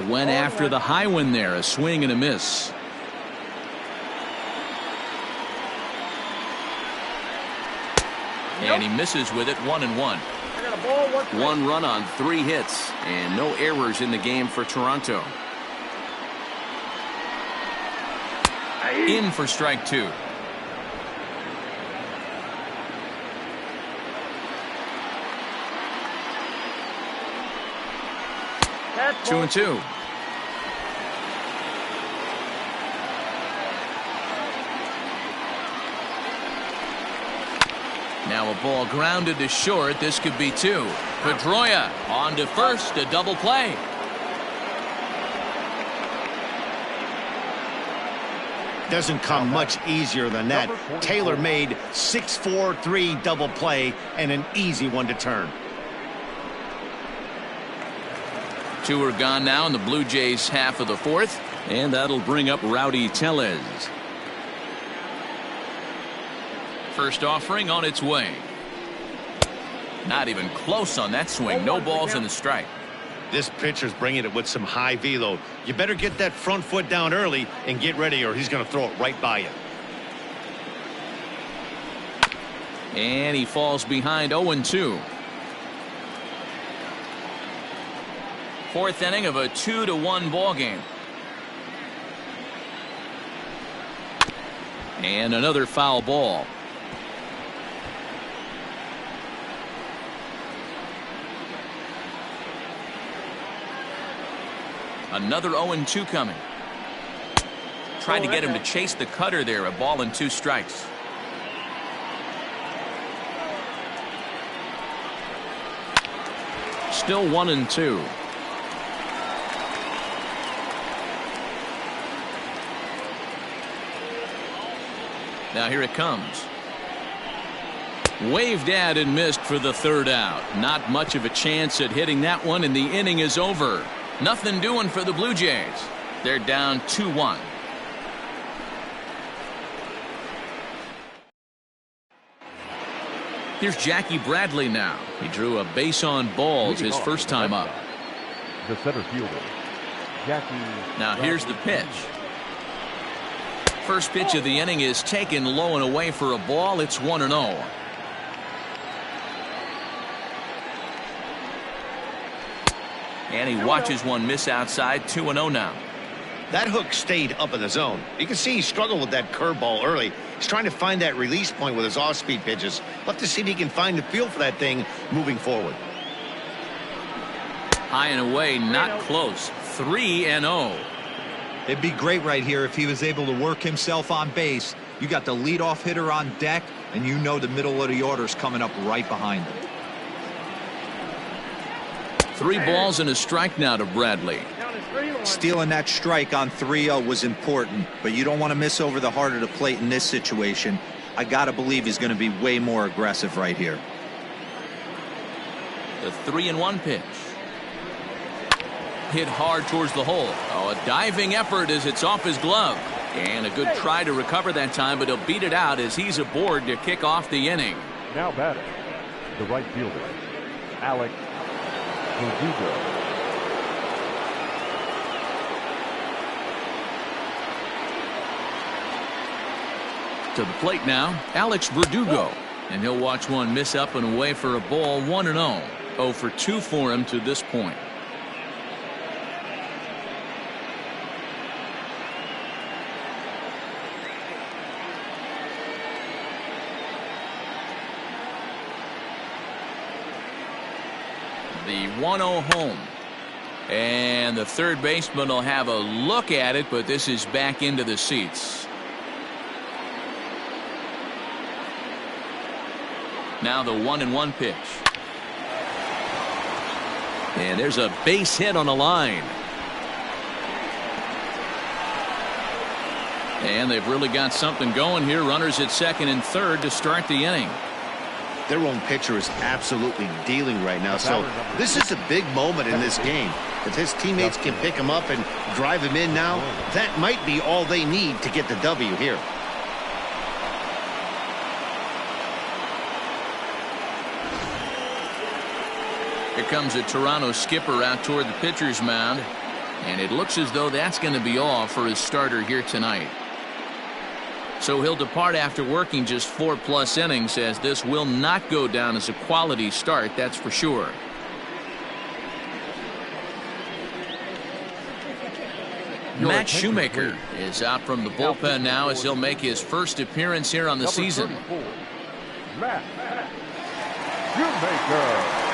Went after the high one there. A swing and a miss. And he misses with it. 1-1. 1 run on 3 hits and no errors in the game for Toronto. In for strike 2. That's 2-2. Now a ball grounded to short. This could be 2. Pedroia on to first. A double play. Doesn't come much easier than that. Tailor-made 6-4-3 double play and an easy one to turn. 2 are gone now in the Blue Jays half of the 4th, and that'll bring up Rowdy Tellez. First offering on its way. Not even close on that swing. No balls and a strike. This pitcher's bringing it with some high velo. You better get that front foot down early and get ready, or he's going to throw it right by you. And he falls behind 0-2. 4th inning of a 2-1 ball game. And another foul ball. Another 0-2 coming. Tried to get him to chase the cutter there. A ball and 2 strikes. Still 1-2. Now here it comes. Waved at and missed for the 3rd out. Not much of a chance at hitting that one, and the inning is over. Nothing doing for the Blue Jays. They're down 2-1. Here's Jackie Bradley now. He drew a base on balls his first time up. The center fielder, Jackie. Now here's the pitch. First pitch of the inning is taken low and away for a ball. It's 1-0. And he watches one miss outside. 2-0 now. That hook stayed up in the zone. You can see he struggled with that curveball early. He's trying to find that release point with his off-speed pitches. We'll have to see if he can find the feel for that thing moving forward. High and away, not close. 3-0. It'd be great right here if he was able to work himself on base. You got the leadoff hitter on deck, and you know the middle of the order's coming up right behind him. 3 balls and a strike now to Bradley. Stealing that strike on 3-0 was important, but you don't want to miss over the heart of the plate in this situation. I got to believe he's going to be way more aggressive right here. The 3-1 pitch. Hit hard towards the hole. Oh, a diving effort as it's off his glove. And a good try to recover that time, but he'll beat it out as he's aboard to kick off the inning. Now batting, the right fielder, Alex Verdugo. To the plate now, Alex Verdugo. And he'll watch one miss up and away for a ball. 1-0. 0 for 2 for him to this point. The 1-0 home. And the third baseman will have a look at it, but this is back into the seats. Now the 1-1 pitch. And there's a base hit on the line. And they've really got something going here. Runners at second and third to start the inning. Their own pitcher is absolutely dealing right now. So this is a big moment in this game. If his teammates can pick him up and drive him in now, that might be all they need to get the W here. Here comes a Toronto skipper out toward the pitcher's mound. And it looks as though that's going to be all for his starter here tonight. So he'll depart after working just 4+ innings, as this will not go down as a quality start, that's for sure. Matt Shoemaker is out from the bullpen now as he'll make his first appearance here on the season. Matt Shoemaker.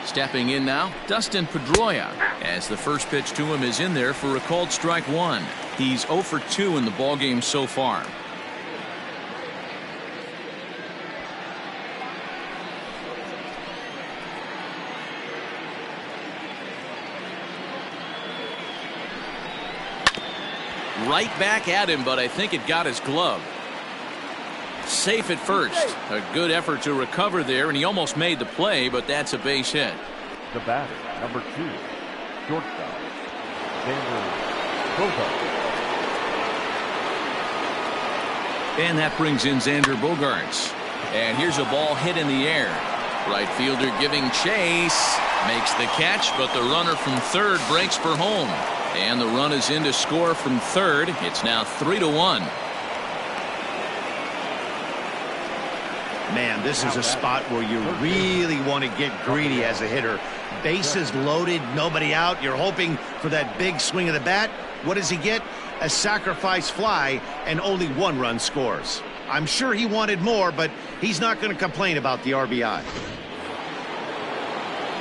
Stepping in now, Dustin Pedroia, as the first pitch to him is in there for a called strike 1. He's 0 for 2 in the ballgame so far. Right back at him, but I think it got his glove. Safe at first. A good effort to recover there, and he almost made the play, but that's a base hit. The batter, number 2, shortstop, Xander Bogaerts. And that brings in Xander Bogaerts. And here's a ball hit in the air. Right fielder giving chase. Makes the catch, but the runner from third breaks for home. And the run is in to score from third. It's now 3-1. Man, this is a spot where you really want to get greedy as a hitter. Bases loaded, nobody out. You're hoping for that big swing of the bat. What does he get? A sacrifice fly, and only 1 run scores. I'm sure he wanted more, but he's not going to complain about the RBI.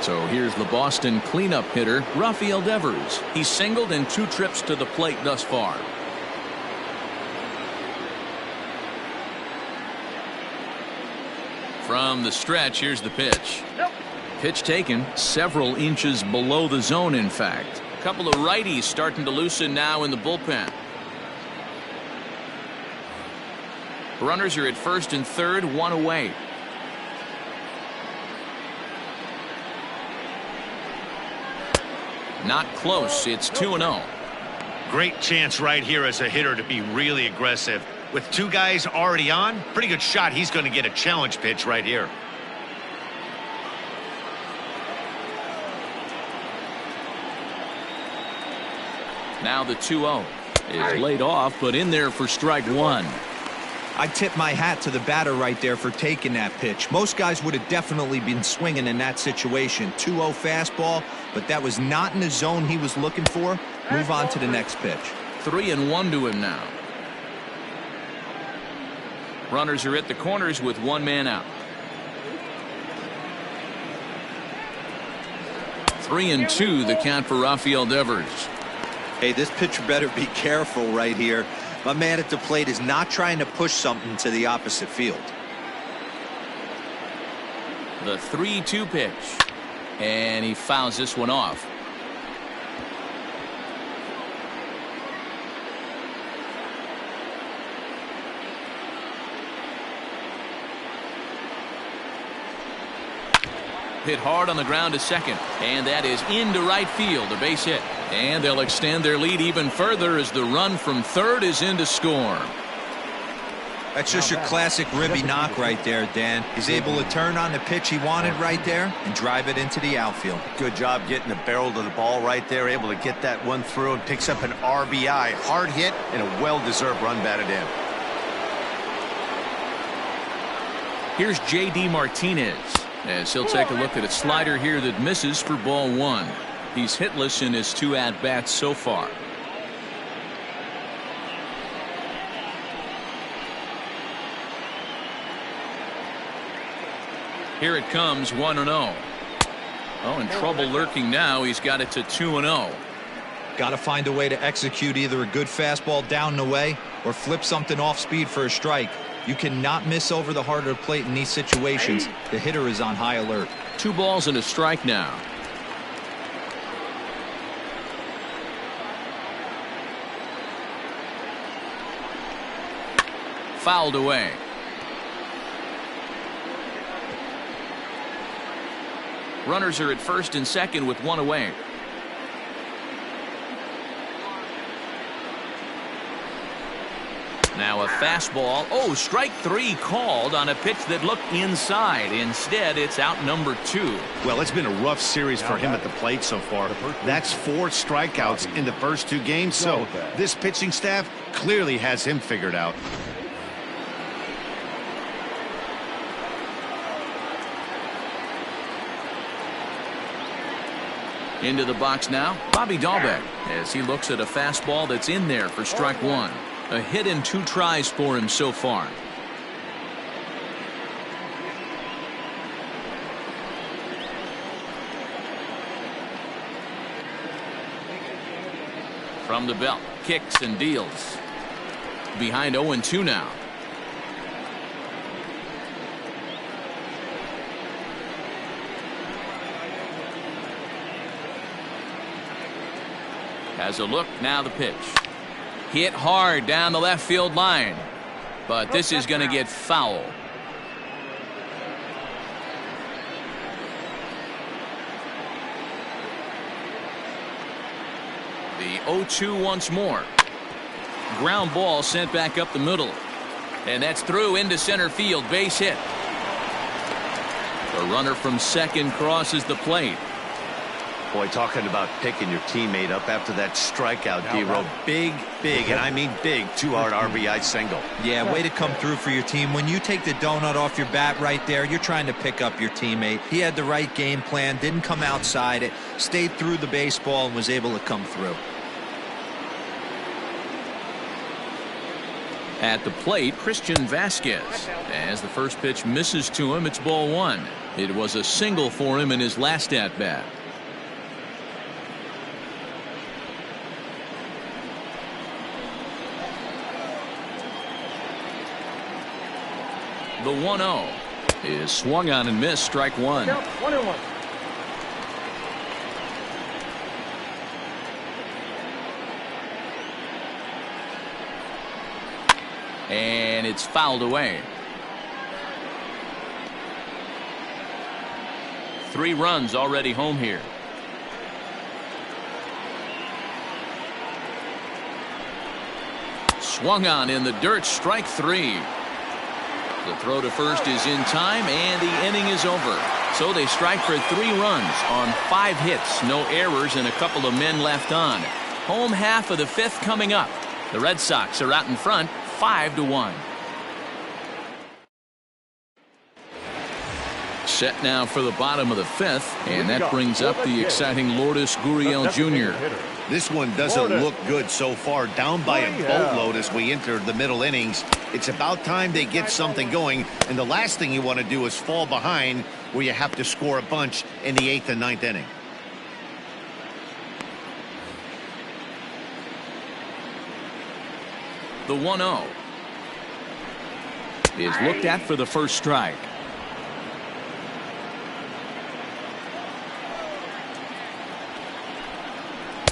So here's the Boston cleanup hitter, Rafael Devers. He's singled in 2 trips to the plate thus far. From the stretch, here's the pitch. Pitch taken several inches below the zone, in fact. A couple of righties starting to loosen now in the bullpen. Runners are at first and third, 1 away. Not close. It's 2-0. Great chance right here as a hitter to be really aggressive. With 2 guys already on, pretty good shot he's going to get a challenge pitch right here. Now the 2-0 is laid off, but in there for strike 1. I tip my hat to the batter right there for taking that pitch. Most guys would have definitely been swinging in that situation. 2-0 fastball, but that was not in the zone he was looking for. Move on to the next pitch. 3-1 to him now. Runners are at the corners with 1 man out. 3-2 the count for Rafael Devers. Hey, this pitcher better be careful right here. My man at the plate is not trying to push something to the opposite field. The 3-2 pitch. And he fouls this one off. hit hard on the ground to second, and that is into right field, a base hit. And they'll extend their lead even further as the run from third is in to score. That's just your classic ribby knock right there, Dan. He's able to turn on the pitch he wanted right there and drive it into the outfield. Good job getting the barrel to the ball right there, able to get that one through, and picks up an RBI. Hard hit and a well-deserved run batted in. Here's J.D. Martinez as he'll take a look at a slider here that misses for ball one. He's hitless in his 2 at-bats so far. Here it comes, 1-0. Oh, and trouble lurking now. He's got it to 2-0. Got to find a way to execute either a good fastball down the way or flip something off speed for a strike. You cannot miss over the heart of the plate in these situations. The hitter is on high alert. 2 balls and a strike now. Fouled away. Runners are at first and second with 1 away. Now a fastball. Oh, strike 3 called on a pitch that looked inside. Instead, it's out number 2. Well, it's been a rough series for him at the plate so far. That's 4 strikeouts in the first 2 games, so this pitching staff clearly has him figured out. Into the box now, Bobby Dahlbeck, as he looks at a fastball that's in there for strike 1. A hit in 2 tries for him so far. From the belt, kicks and deals. Behind 0-2 now. Has a look, now the pitch. Hit hard down the left field line. But this is going to get foul. The 0-2 once more. Ground ball sent back up the middle. And that's through into center field. Base hit. The runner from second crosses the plate. Boy, talking about picking your teammate up after that strikeout, D-Row. Big, and I mean big, 2-hard RBI single. Yeah, way to come through for your team. When you take the donut off your bat right there, you're trying to pick up your teammate. He had the right game plan, didn't come outside it, stayed through the baseball, and was able to come through. At the plate, Christian Vasquez. As the first pitch misses to him, it's ball 1. It was a single for him in his last at-bat. The 1-0 is swung on and missed, strike 1. 1-1. And it's fouled away. 3 runs already home here. Swung on in the dirt, strike 3. The throw to first is in time, and the inning is over. So they strike for 3 runs on 5 hits, no errors, and a couple of men left on. Home half of the 5th coming up. The Red Sox are out in front, 5-1. Set now for the bottom of the 5th, and that brings up the exciting Lourdes Gurriel Jr. This one doesn't look good so far. Down by a boatload as we enter the middle innings. It's about time they get something going, and the last thing you want to do is fall behind where you have to score a bunch in the 8th and 9th inning. The 1-0 is looked at for the first strike.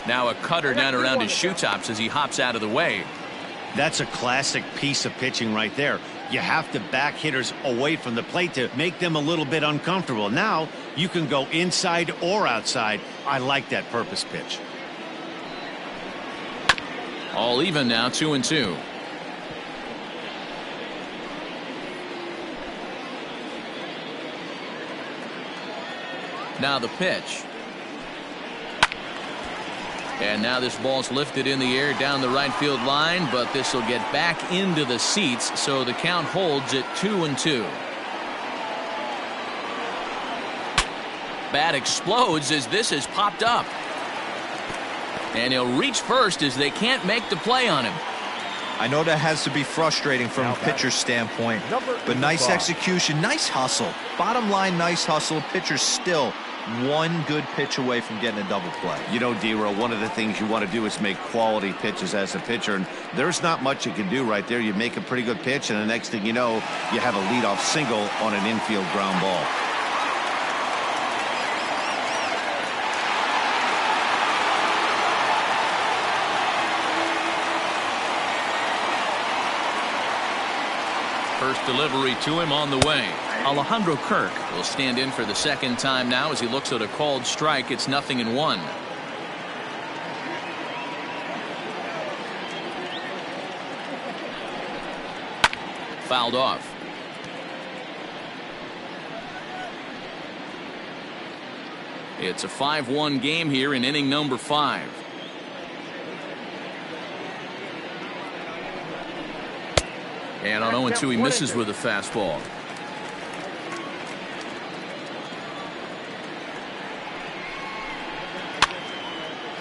Now a cutter down around his shoe tops as he hops out of the way. That's a classic piece of pitching right there. You have to back hitters away from the plate to make them a little bit uncomfortable. Now You can go inside or outside. I like that purpose pitch. All even now, 2-2. Now the pitch. And now this ball's lifted in the air down the right field line, but this will get back into the seats, so the count holds at 2-2. Bat explodes as this has popped up. And he'll reach first as they can't make the play on him. I know that has to be frustrating from a pitcher's standpoint, but nice execution, nice hustle. Bottom line, nice hustle. Pitcher's still one good pitch away from getting a double play. You know, D-Row, one of the things you want to do is make quality pitches as a pitcher, and there's not much you can do right there. You make a pretty good pitch, and the next thing you know, you have a leadoff single on an infield ground ball. First delivery to him on the way. Alejandro Kirk will stand in for the second time now as he looks at a called strike. It's 0-1. Fouled off. It's a 5-1 game here in inning number 5. And on 0-2 he misses with a fastball.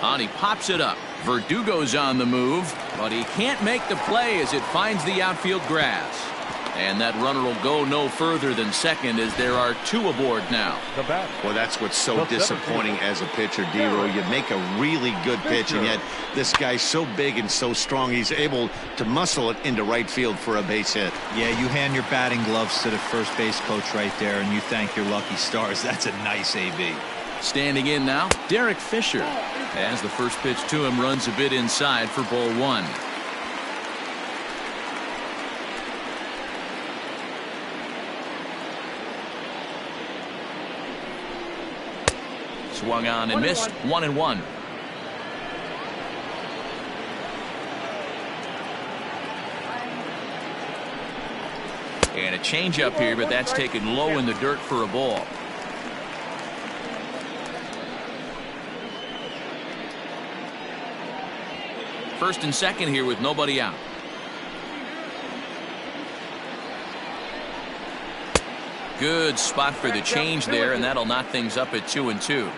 And he pops it up. Verdugo's on the move, but he can't make the play as it finds the outfield grass. And that runner will go no further than second as there are 2 aboard now. Well, that's what's so disappointing as a pitcher, D-Row. You make a really good pitch, and yet this guy's so big and so strong, he's able to muscle it into right field for a base hit. Yeah, you hand your batting gloves to the first base coach right there, and you thank your lucky stars. That's a nice AB. Standing in now, Derek Fisher, as the first pitch to him runs a bit inside for ball 1. Swung on and missed. 1-1. And a changeup here, but that's taken low in the dirt for a ball. First and second here with nobody out. Good spot for the change there, and that'll knock things up at 2-2.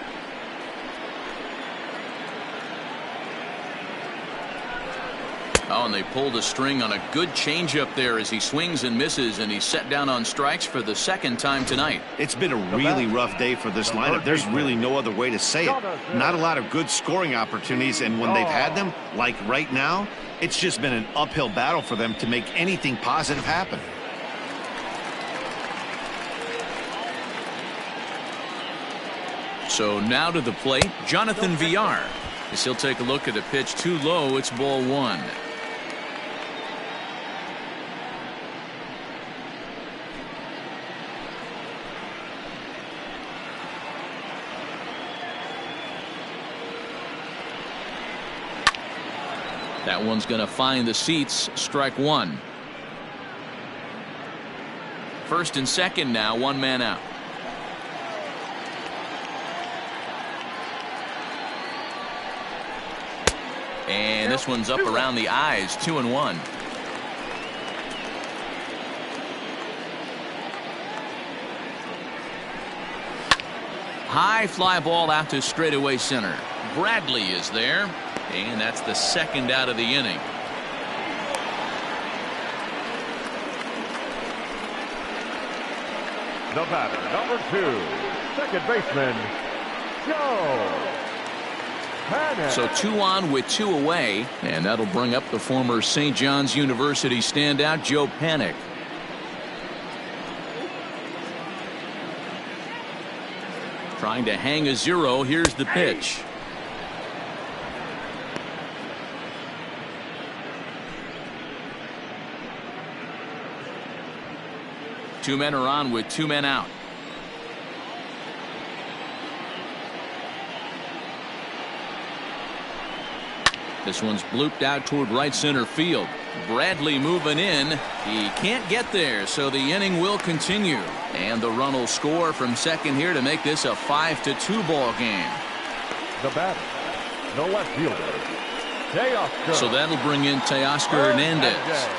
Oh, and they pulled a string on a good changeup there as he swings and misses, and he's set down on strikes for the second time tonight. It's been a really rough day for this lineup. There's really no other way to say it. Not a lot of good scoring opportunities, and when they've had them, like right now, it's just been an uphill battle for them to make anything positive happen. So now to the plate, Jonathan Villar. As he'll take a look at a pitch too low, it's ball 1. That one's going to find the seats. Strike 1. First and second now, 1 man out. And this one's up around the eyes. 2-1. High fly ball out to straightaway center. Bradley is there, and that's the second out of the inning. The batter, number 2, second baseman, Joe. So 2 on with 2 away, and that'll bring up the former St. John's University standout Joe Panik. Trying to hang a 0. Here's the pitch. Two men are on with 2 men out. This one's blooped out toward right center field. Bradley moving in. He can't get there, so the inning will continue. And the run will score from second here to make this a 5-2 ball game. The batter, the left fielder, Teoscar. So that'll bring in Teoscar Hernandez.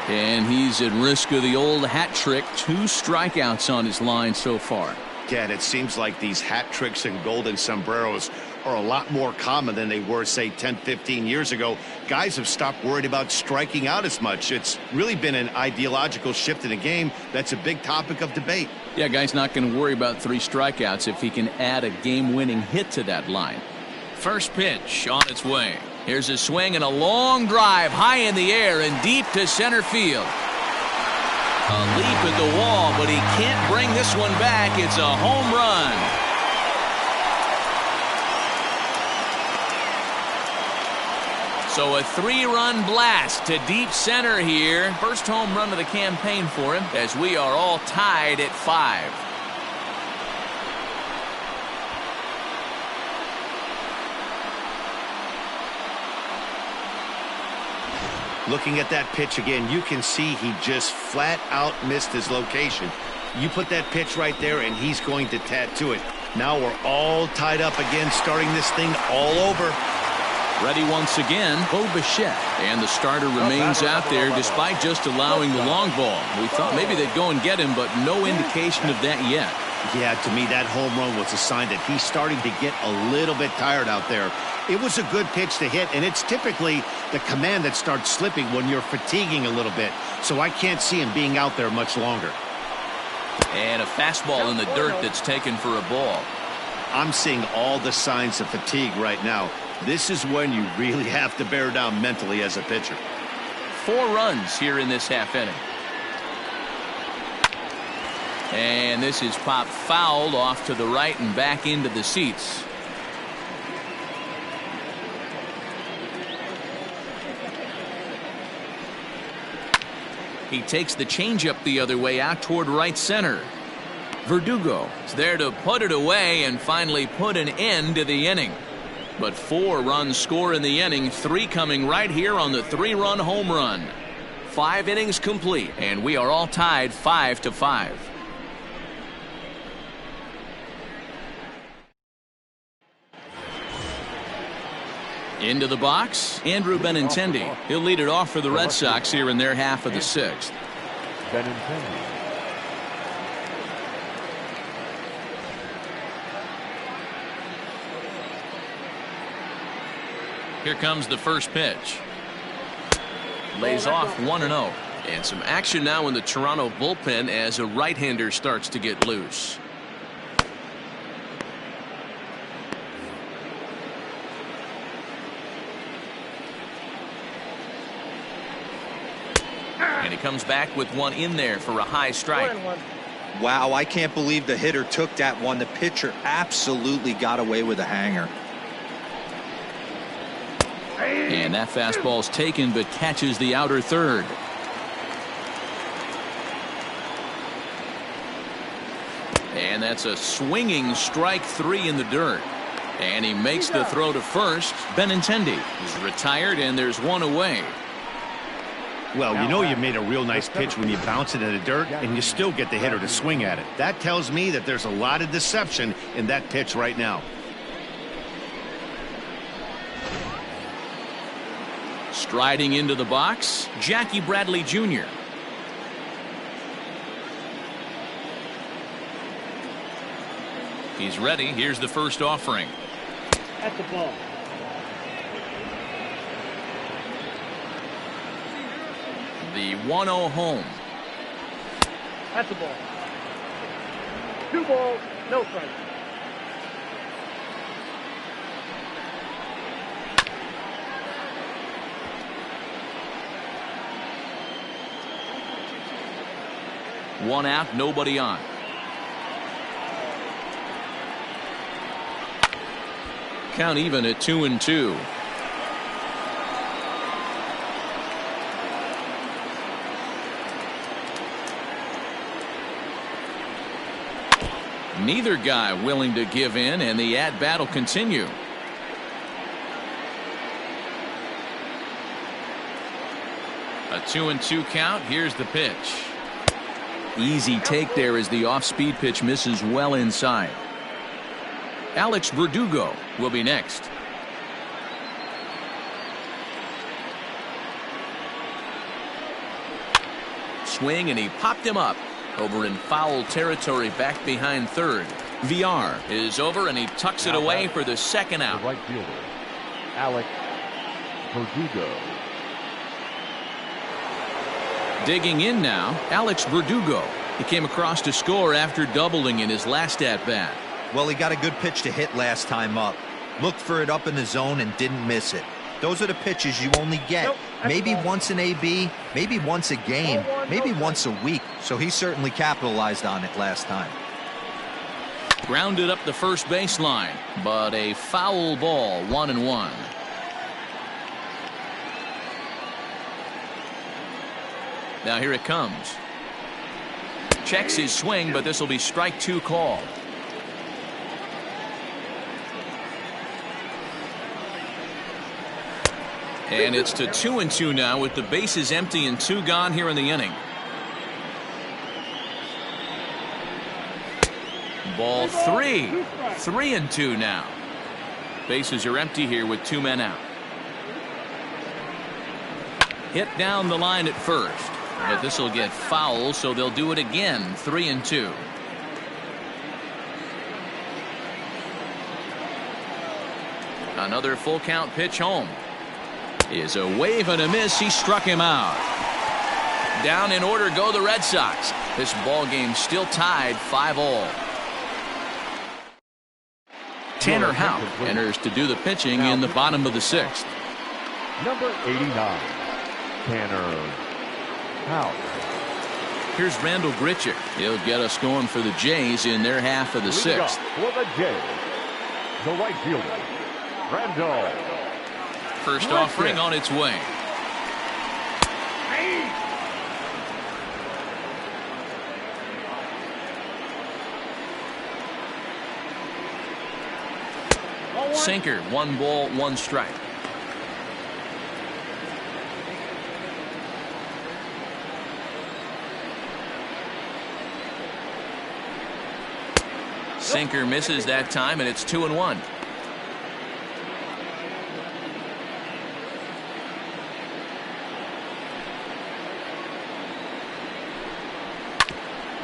And he's at risk of the old hat trick. 2 strikeouts on his line so far. Again, it seems like these hat tricks and golden sombreros are a lot more common than they were, say, 10, 15 years ago. Guys have stopped worried about striking out as much. It's really been an ideological shift in the game. That's a big topic of debate. Yeah, guy's not going to worry about 3 strikeouts if he can add a game-winning hit to that line. First pitch on its way. Here's a swing and a long drive high in the air and deep to center field. A leap at the wall, but he can't bring this one back. It's a home run. So a 3-run blast to deep center here. First home run of the campaign for him, as we are all tied at 5. Looking at that pitch again, you can see he just flat out missed his location. You put that pitch right there and he's going to tattoo it. Now we're all tied up again, starting this thing all over. Ready once again, Bo Bichette. And the starter remains out there despite just allowing the long ball. We thought maybe they'd go and get him, but no indication of that yet. Yeah, to me, that home run was a sign that he's starting to get a little bit tired out there. It was a good pitch to hit, and it's typically the command that starts slipping when you're fatiguing a little bit. So I can't see him being out there much longer. And a fastball in the dirt that's taken for a ball. I'm seeing all the signs of fatigue right now. This is when you really have to bear down mentally as a pitcher. 4 runs here in this half inning. And this is popped fouled off to the right and back into the seats. He takes the changeup the other way out toward right center. Verdugo is there to put it away and finally put an end to the inning. But 4 runs score in the inning, 3 coming right here on the 3-run home run. 5 innings complete, and we are all tied 5-5. Into the box, Andrew Benintendi. He'll lead it off for the Red Sox here in their half of the 6th. Benintendi. Here comes the first pitch. Lays off 1-0. And some action now in the Toronto bullpen as a right-hander starts to get loose. And he comes back with one in there for a high strike. Wow, I can't believe the hitter took that one. The pitcher absolutely got away with a hanger. And that fastball's taken but catches the outer third. And that's a swinging strike 3 in the dirt. And he makes the throw to first. Benintendi is retired and there's one away. Well, you know you made a real nice pitch when you bounce it in the dirt and you still get the hitter to swing at it. That tells me that there's a lot of deception in that pitch right now. Striding into the box, Jackie Bradley Jr. He's ready. Here's the first offering. At the ball. The 1-0 home. At the ball. 2 balls, no strikes. One out, nobody on. Count even at 2-2. Neither guy willing to give in, and the at-bat will continue. A 2-2 count. Here's the pitch. Easy take there as the off-speed pitch misses well inside. Alex Verdugo will be next. Swing, and he popped him up over in foul territory back behind third. VR is over, and he tucks it away for the second out. The right fielder, Alex Verdugo. Digging in now, Alex Verdugo. He came across to score after doubling in his last at-bat. Well, he got a good pitch to hit last time up. Looked for it up in the zone and didn't miss it. Those are the pitches you only get. Maybe once an AB, maybe once a game, maybe once a week. So he certainly capitalized on it last time. Grounded up the first baseline, but a foul ball, 1-1. Now here it comes. Checks his swing, but this will be strike two call. And it's to 2-2 now with the bases empty and 2 gone here in the inning. Ball 3. 3-2 now. Bases are empty here with 2 men out. Hit down the line at first, but this will get foul, so they'll do it again. 3-2. Another full count pitch home. Is a wave and a miss. He struck him out. Down in order go the Red Sox. This ball game still tied 5-all. Tanner Houck enters to do the pitching in the bottom of the 6th. Number 89, Tanner Houck. Here's Randall Grichuk. He'll get us going for the Jays in their half of the 6th. For the Jays, the right fielder, Randall. First offering on its way. Sinker, 1 ball, 1 strike. Sinker misses that time, and it's 2-1.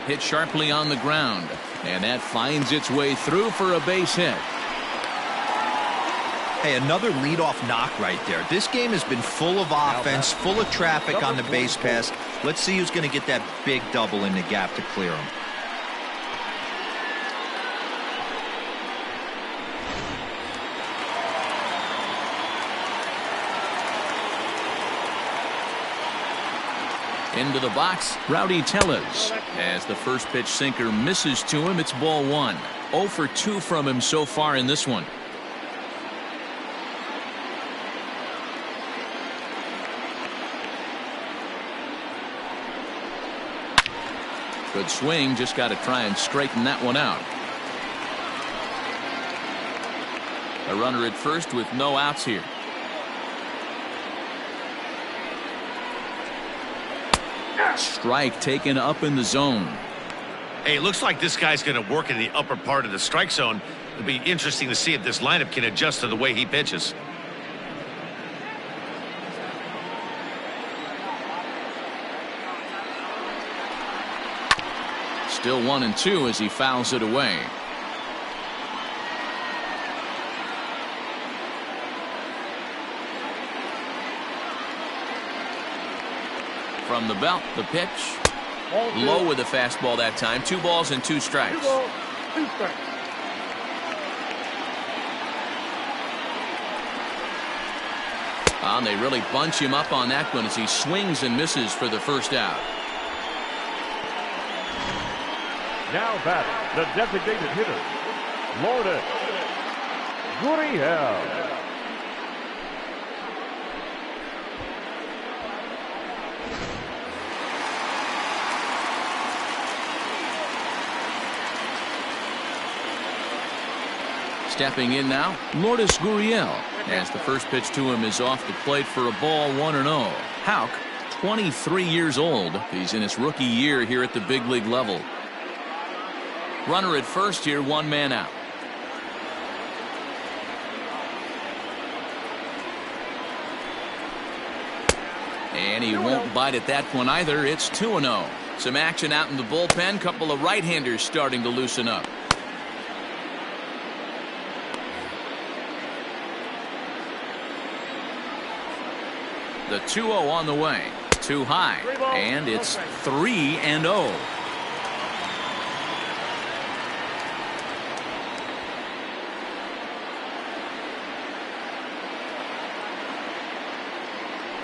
Hit sharply on the ground, and that finds its way through for a base hit. Hey, another leadoff knock right there. This game has been full of offense, full of traffic on the base pass. Let's see who's going to get that big double in the gap to clear him. Into the box, Rowdy Tellez. As the first pitch sinker misses to him, it's ball 1. 0 for 2 from him so far in this one. Good swing, just got to try and straighten that one out. A runner at first with no outs here. Strike taken up in the zone. Hey, it looks like this guy's going to work in the upper part of the strike zone. It'll be interesting to see if this lineup can adjust to the way he pitches. Still 1-2 as he fouls it away. From the belt, the pitch. Low with the fastball that time. 2 balls and 2 strikes. 2 balls, 2 strikes. And they really bunch him up on that one as he swings and misses for the first out. Now batting, the designated hitter, Lourdes Gurriel. Stepping in now, Lourdes Gurriel, as the first pitch to him is off the plate for a ball, 1-0. Houck 23 years old. He's in his rookie year here at the big league level. Runner at first here, one man out. And he won't bite at that one either. It's 2-0. Some action out in the bullpen. Couple of right-handers starting to loosen up. The 2-0 on the way. Too high. And it's 3-0.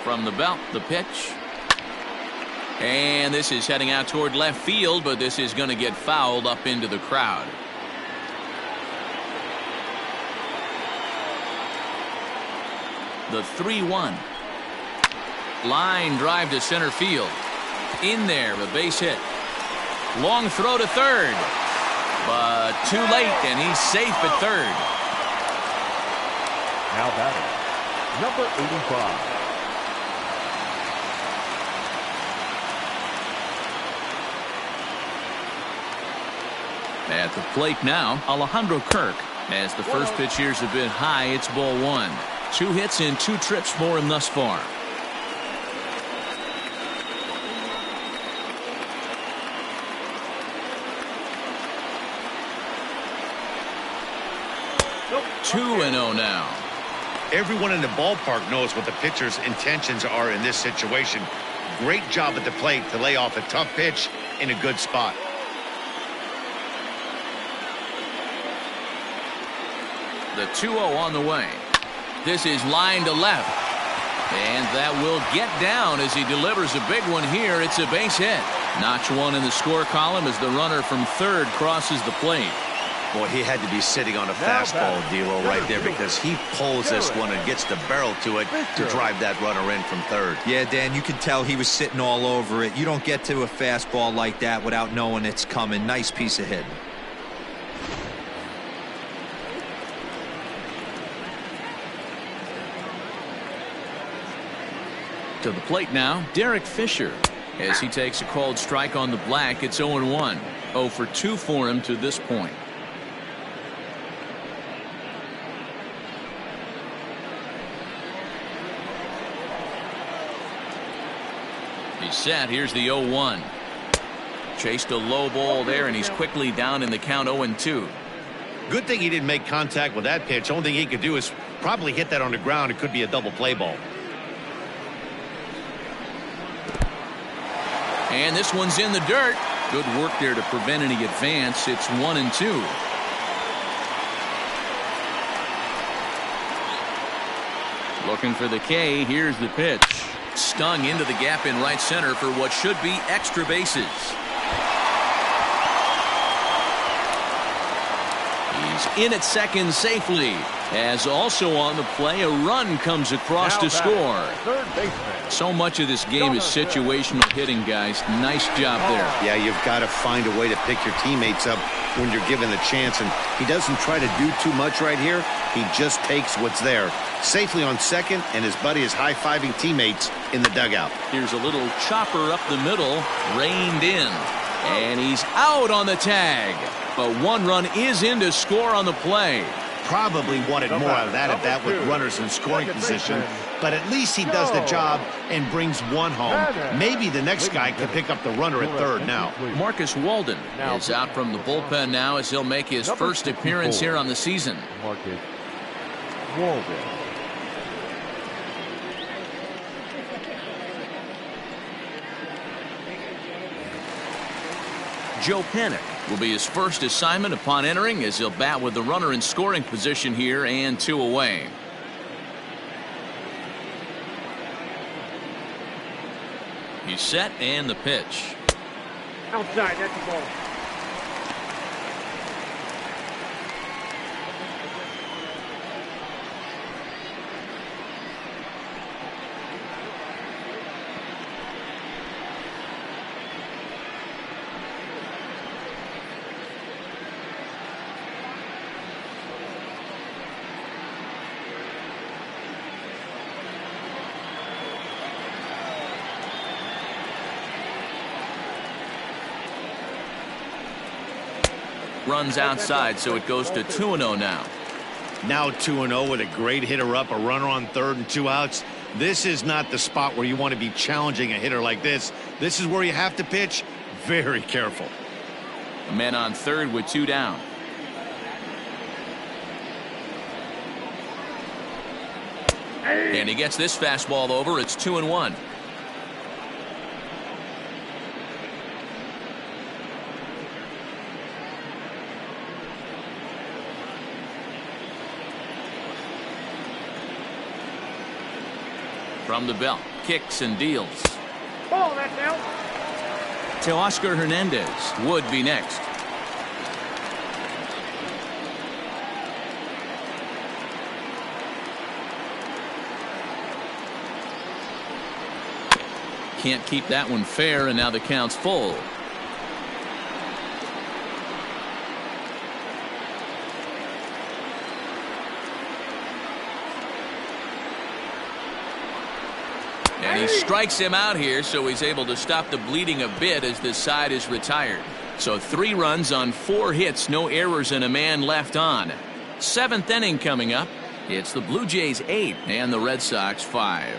From the belt, the pitch. And this is heading out toward left field, but this is going to get fouled up into the crowd. The 3-1. Line drive to center field. In there, a base hit. Long throw to third. But too late, and he's safe at third. Now batting, number 85. At the plate now, Alejandro Kirk. As the first pitch here's a bit high, it's ball one. 2 hits and 2 trips for him thus far. Nope. 2-0 now. Everyone in the ballpark knows what the pitcher's intentions are in this situation. Great job at the plate to lay off a tough pitch in a good spot. The 2-0 on the way. This is line to left. And that will get down as he delivers a big one here. It's a base hit. Notch one in the score column as the runner from third crosses the plate. Boy, he had to be sitting on a fastball, D'Lo, right there, because he pulls this one and gets the barrel to it to drive that runner in from third. Yeah, Dan, you can tell he was sitting all over it. You don't get to a fastball like that without knowing it's coming. Nice piece of hitting. To the plate now, Derek Fisher. As he takes a called strike on the black, it's 0-1. 0 for 2 for him to this point. He's set. Here's the 0-1. Chased a low ball there, and he's quickly down in the count 0-2. Good thing he didn't make contact with that pitch. Only thing he could do is probably hit that on the ground. It could be a double play ball. And this one's in the dirt. Good work there to prevent any advance. It's 1-2. Looking for the K. Here's the pitch. Stung into the gap in right center for what should be extra bases. He's in at second safely. As also on the play, a run comes across to score. Third baseman. So much of this game is situational hitting, guys. Nice job there. Yeah, you've got to find a way to pick your teammates up when you're given the chance, and he doesn't try to do too much right here. He just takes what's there. Safely on second, and his buddy is high-fiving teammates in the dugout. Here's a little chopper up the middle, reined in, and he's out on the tag. But 1 run is in to score on the play. Probably wanted more out of that at bat with runners in scoring position, but at least he does the job and brings 1 home. Maybe the next guy can pick up the runner at third now. Marcus Walden is out from the bullpen now as he'll make his first appearance here on the season. Marcus Walden. Joe Panik will be his first assignment upon entering as he'll bat with the runner in scoring position here and 2 away. He's set and the pitch. Outside, that's the ball. Runs outside, so it goes to 2-0 now. Now 2-0 with a great hitter up, a runner on third and 2 outs. This is not the spot where you want to be challenging a hitter like this. This is where you have to pitch very careful. A man on third with 2 down. And he gets this fastball over. It's 2-1. From the belt, kicks and deals. Ball, that's out. Teoscar Hernandez would be next. Can't keep that one fair, and now the count's full. And he strikes him out here, so he's able to stop the bleeding a bit as this side is retired. So 3 runs on 4 hits, no errors, and a man left on. 7th inning coming up. It's the Blue Jays 8 and the Red Sox 5.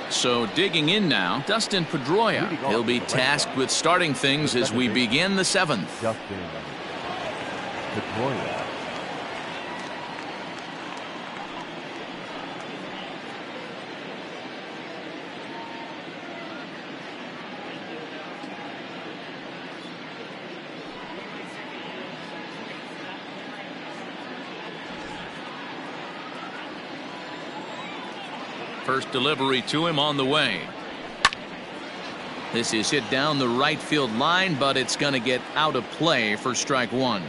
So digging in now, Dustin Pedroia. He'll be tasked with starting things as we begin the 7th. Dustin Pedroia. First delivery to him on the way. This is hit down the right field line, but it's going to get out of play for strike 1.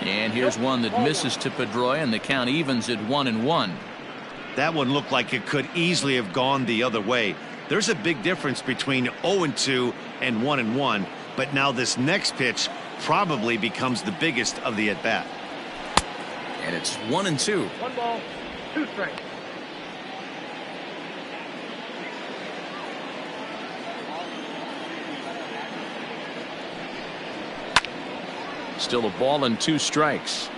And here's one that misses to Pedroia, and the count evens at 1-1. That one looked like it could easily have gone the other way. There's a big difference between 0-2 and 1-1. But now this next pitch probably becomes the biggest of the at-bat. And it's 1-2. 1 ball, 2 strikes. Still a ball and 2 strikes.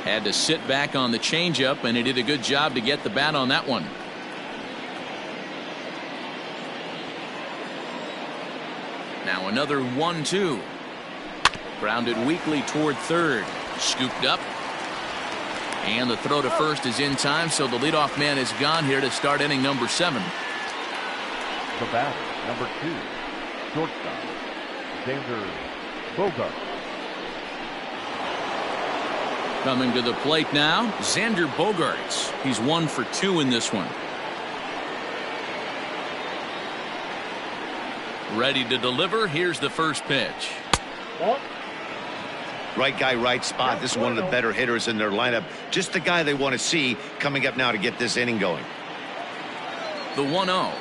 Had to sit back on the changeup, and he did a good job to get the bat on that one. Now another 1-2. Grounded weakly toward third. Scooped up. And the throw to first is in time, so the leadoff man is gone here to start inning number 7. The batter, number 2, shortstop, Xander Bogart. Coming to the plate now, Xander Bogaerts. He's 1 for 2 in this one. Ready to deliver. Here's the first pitch. Right guy, right spot. This is one of the better hitters in their lineup. Just the guy they want to see coming up now to get this inning going. The 1-0.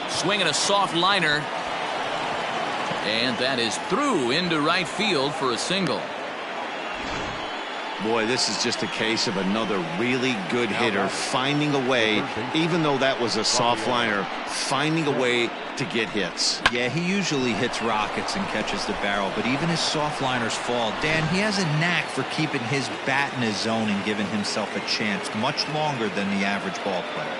Swinging a soft liner. And that is through into right field for a single. Boy, this is just a case of another really good hitter finding a way, even though that was a soft liner, finding a way to get hits. Yeah, he usually hits rockets and catches the barrel, but even his soft liners fall. Dan, he has a knack for keeping his bat in his zone and giving himself a chance much longer than the average ball player.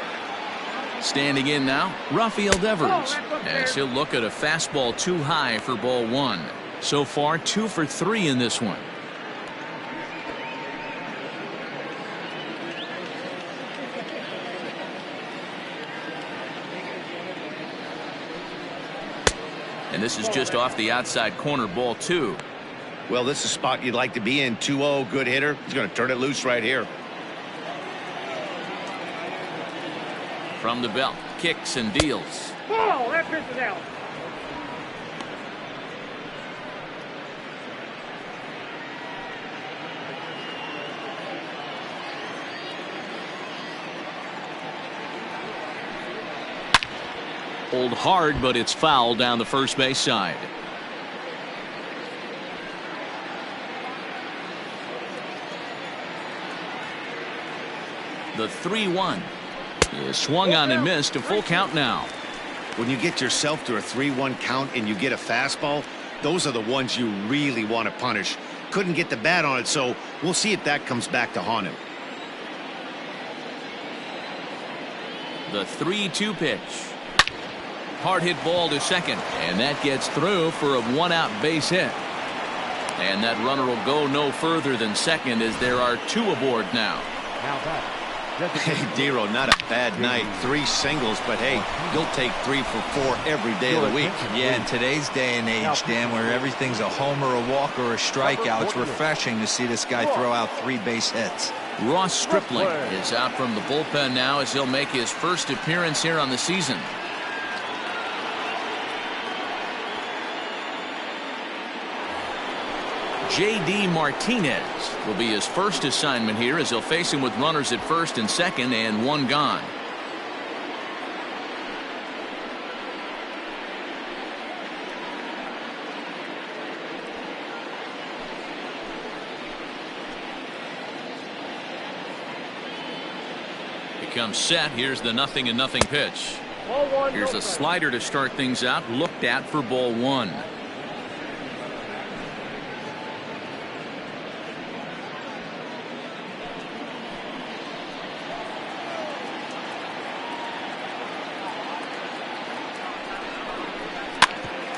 Standing in now, Rafael Devers, as he'll look at a fastball too high for ball 1. So far 2 for 3 in this one. And And this is just off the outside corner, ball 2. Well, this is a spot you'd like to be in. 2-0, good hitter. He's going to turn it loose right here. From the belt, kicks and deals. Ball, that pitch is out. Hold hard, but it's foul down the first base side. The 3-1 is swung on and missed. A full count now. When you get yourself to a 3-1 count and you get a fastball, those are the ones you really want to punish. Couldn't get the bat on it, so we'll see if that comes back to haunt him. The 3-2 pitch. Hard hit ball to second, and that gets through for a 1-out base hit. And that runner will go no further than second as there are 2 aboard now. Hey, Dero, not a bad night. 3 singles, but hey, you'll take 3 for 4 every day of the week. Yeah, in today's day and age, Dan, where everything's a homer, a walk, or a strikeout, it's refreshing to see this guy throw out 3 base hits. Ross Stripling is out from the bullpen now as he'll make his first appearance here on the season. J.D. Martinez will be his first assignment here as he'll face him with runners at first and second and 1 gone. He comes set. Here's the 0-0 pitch. Here's a slider to start things out, looked at for ball 1.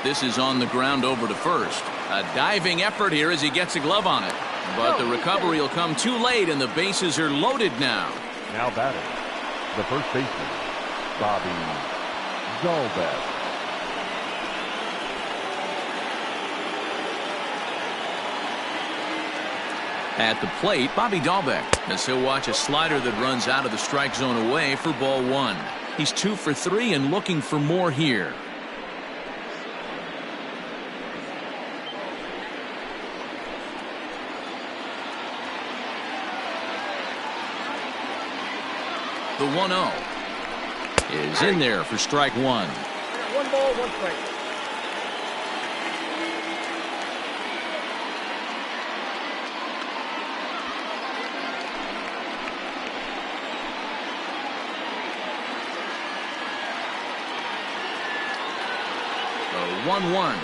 This is on the ground over to first. A diving effort here as he gets a glove on it. But the recovery will come too late, and the bases are loaded now. Now batting, the first baseman, Bobby Dalbec. At the plate, Bobby Dalbec, as he'll watch a slider that runs out of the strike zone away for ball 1. He's 2 for 3 and looking for more here. The 1-0 is in there for strike 1. 1 ball, 1 strike. The 1-1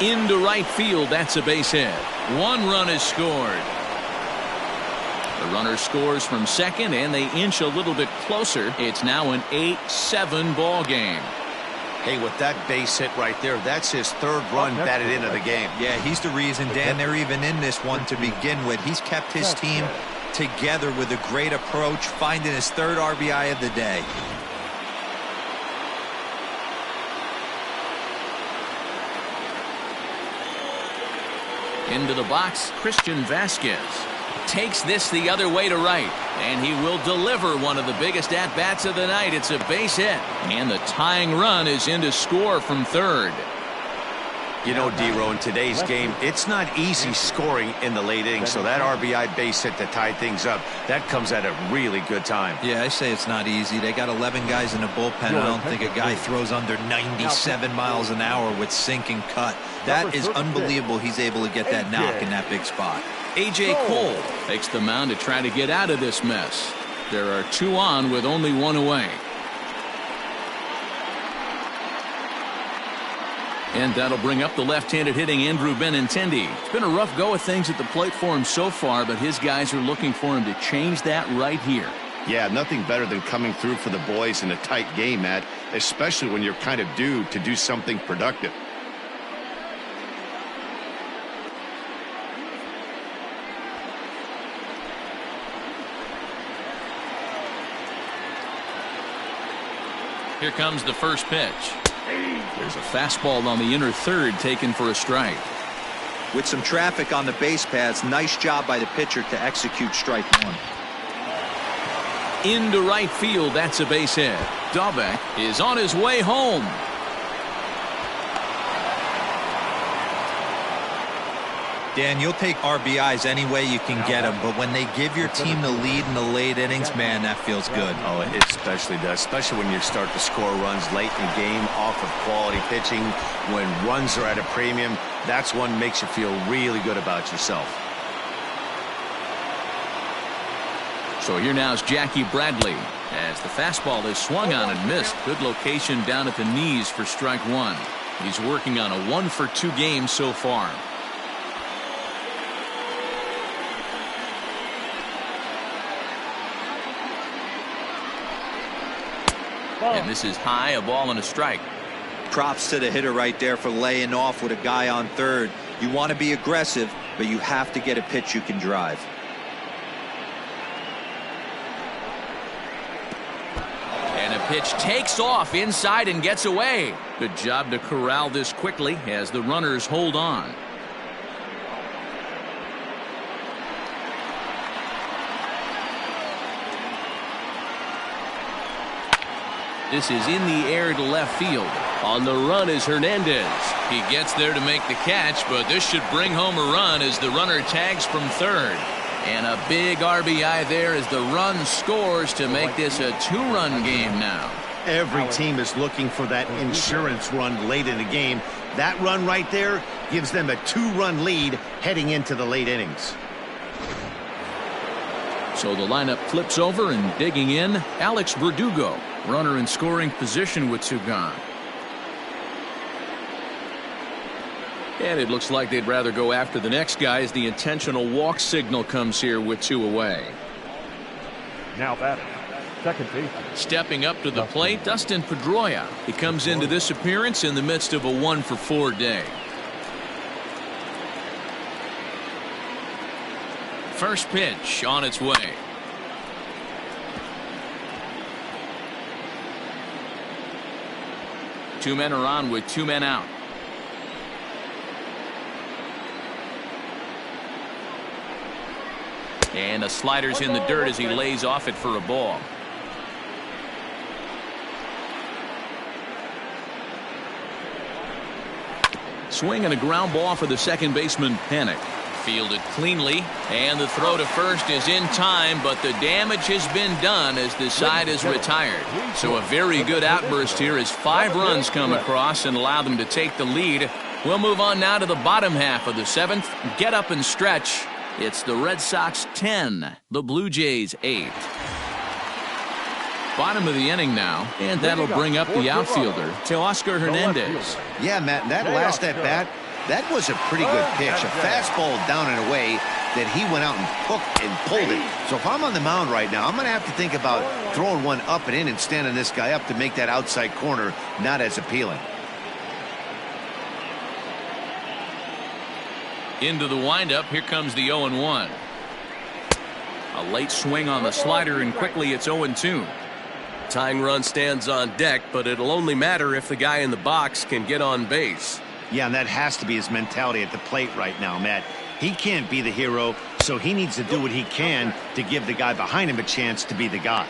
into right field. That's a base hit. 1 run is scored. The runner scores from second, and they inch a little bit closer. It's now an 8-7 ball game. Hey, with that base hit right there, that's his 3rd run batted into the game. Yeah, he's the reason, Dan, they're even in this one to begin with. He's kept his team together with a great approach, finding his 3rd RBI of the day. Into the box, Christian Vasquez takes this the other way to right, and he will deliver one of the biggest at-bats of the night. It's a base hit, and the tying run is in to score from third. You know, Dero, in today's game, it's not easy scoring in the late innings, so that RBI base hit to tie things up, that comes at a really good time. Yeah, I say it's not easy. They got 11 guys in the bullpen. I don't think a guy throws under 97 miles an hour with sink and cut. That is unbelievable he's able to get that knock in that big spot. A.J. Cole takes the mound to try to get out of this mess. There are 2 on with only 1 away. And that'll bring up the left-handed hitting Andrew Benintendi. It's been a rough go of things at the plate for him so far, but his guys are looking for him to change that right here. Yeah, nothing better than coming through for the boys in a tight game, Matt, especially when you're kind of due to do something productive. Here comes the first pitch. There's a fastball on the inner third taken for a strike. With some traffic on the base paths, nice job by the pitcher to execute strike one. Into right field, that's a base hit. Dahlbeck is on his way home. Dan, you'll take RBIs any way you can get them, but when they give your team the lead in the late innings, man, that feels good. Oh, it especially does, especially when you start to score runs late in the game off of quality pitching. When runs are at a premium, that's one makes you feel really good about yourself. So here now is Jackie Bradley as the fastball is swung on and missed. Good location down at the knees for strike one. He's working on a 1-for-2 game so far. And this is high, a ball and a strike. Props to the hitter right there for laying off with a guy on third. You want to be aggressive, but you have to get a pitch you can drive. And a pitch takes off inside and gets away. Good job to corral this quickly as the runners hold on. This is in the air to left field. On the run is Hernandez. He gets there to make the catch, but this should bring home a run as the runner tags from third. And a big RBI there as the run scores to make this a 2-run game now. Every team is looking for that insurance run late in the game. That run right there gives them a 2-run lead heading into the late innings. So the lineup flips over and digging in, Alex Verdugo. Runner in scoring position with 2 gone. And it looks like they'd rather go after the next guy as the intentional walk signal comes here with 2 away. Now batting, second base. Stepping up to the plate, Dustin Pedroia. He comes into this appearance in the midst of a 1-for-4 day. First pitch on its way. Two men are on with 2 men out. And the slider's in the dirt as he lays off it for a ball. Swing and a ground ball for the second baseman, Panic. Fielded cleanly, and the throw to first is in time, but the damage has been done as the side is retired. So a very good outburst here as 5 runs come across and allow them to take the lead. We'll move on now to the bottom half of the 7th. Get up and stretch. It's the Red Sox 10, the Blue Jays 8. Bottom of the inning now, and that'll bring up the outfielder, Teoscar Hernandez. Yeah, Matt, that last at bat, that was a pretty good pitch. A fastball down and away that he went out and hooked and pulled it. So if I'm on the mound right now, I'm going to have to think about throwing one up and in and standing this guy up to make that outside corner not as appealing. Into the windup, here comes the 0-1. A late swing on the slider, and quickly it's 0-2. Tying run stands on deck, but it'll only matter if the guy in the box can get on base. Yeah, and that has to be his mentality at the plate right now, Matt. He can't be the hero, so he needs to do what he can to give the guy behind him a chance to be the guy.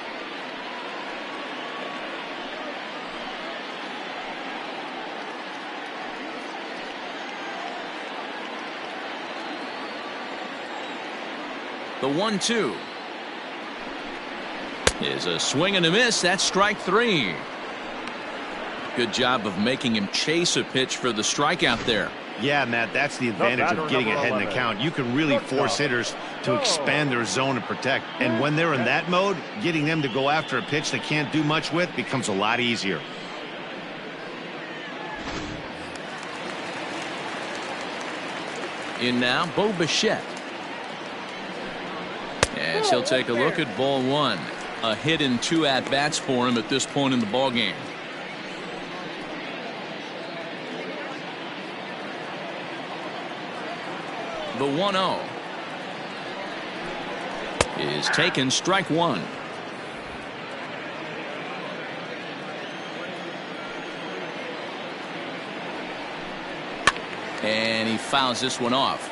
The 1-2 is a swing and a miss. That's strike 3. Good job of making him chase a pitch for the strikeout there. Yeah, Matt, that's the advantage of getting ahead in the count. You can really force hitters to expand their zone and protect. And when they're in that mode, getting them to go after a pitch they can't do much with becomes a lot easier. In now, Bo Bichette. As he'll take a look at ball 1. A hit in 2 at-bats for him at this point in the ballgame. The 1-0 is taken, strike 1. fouls this one off.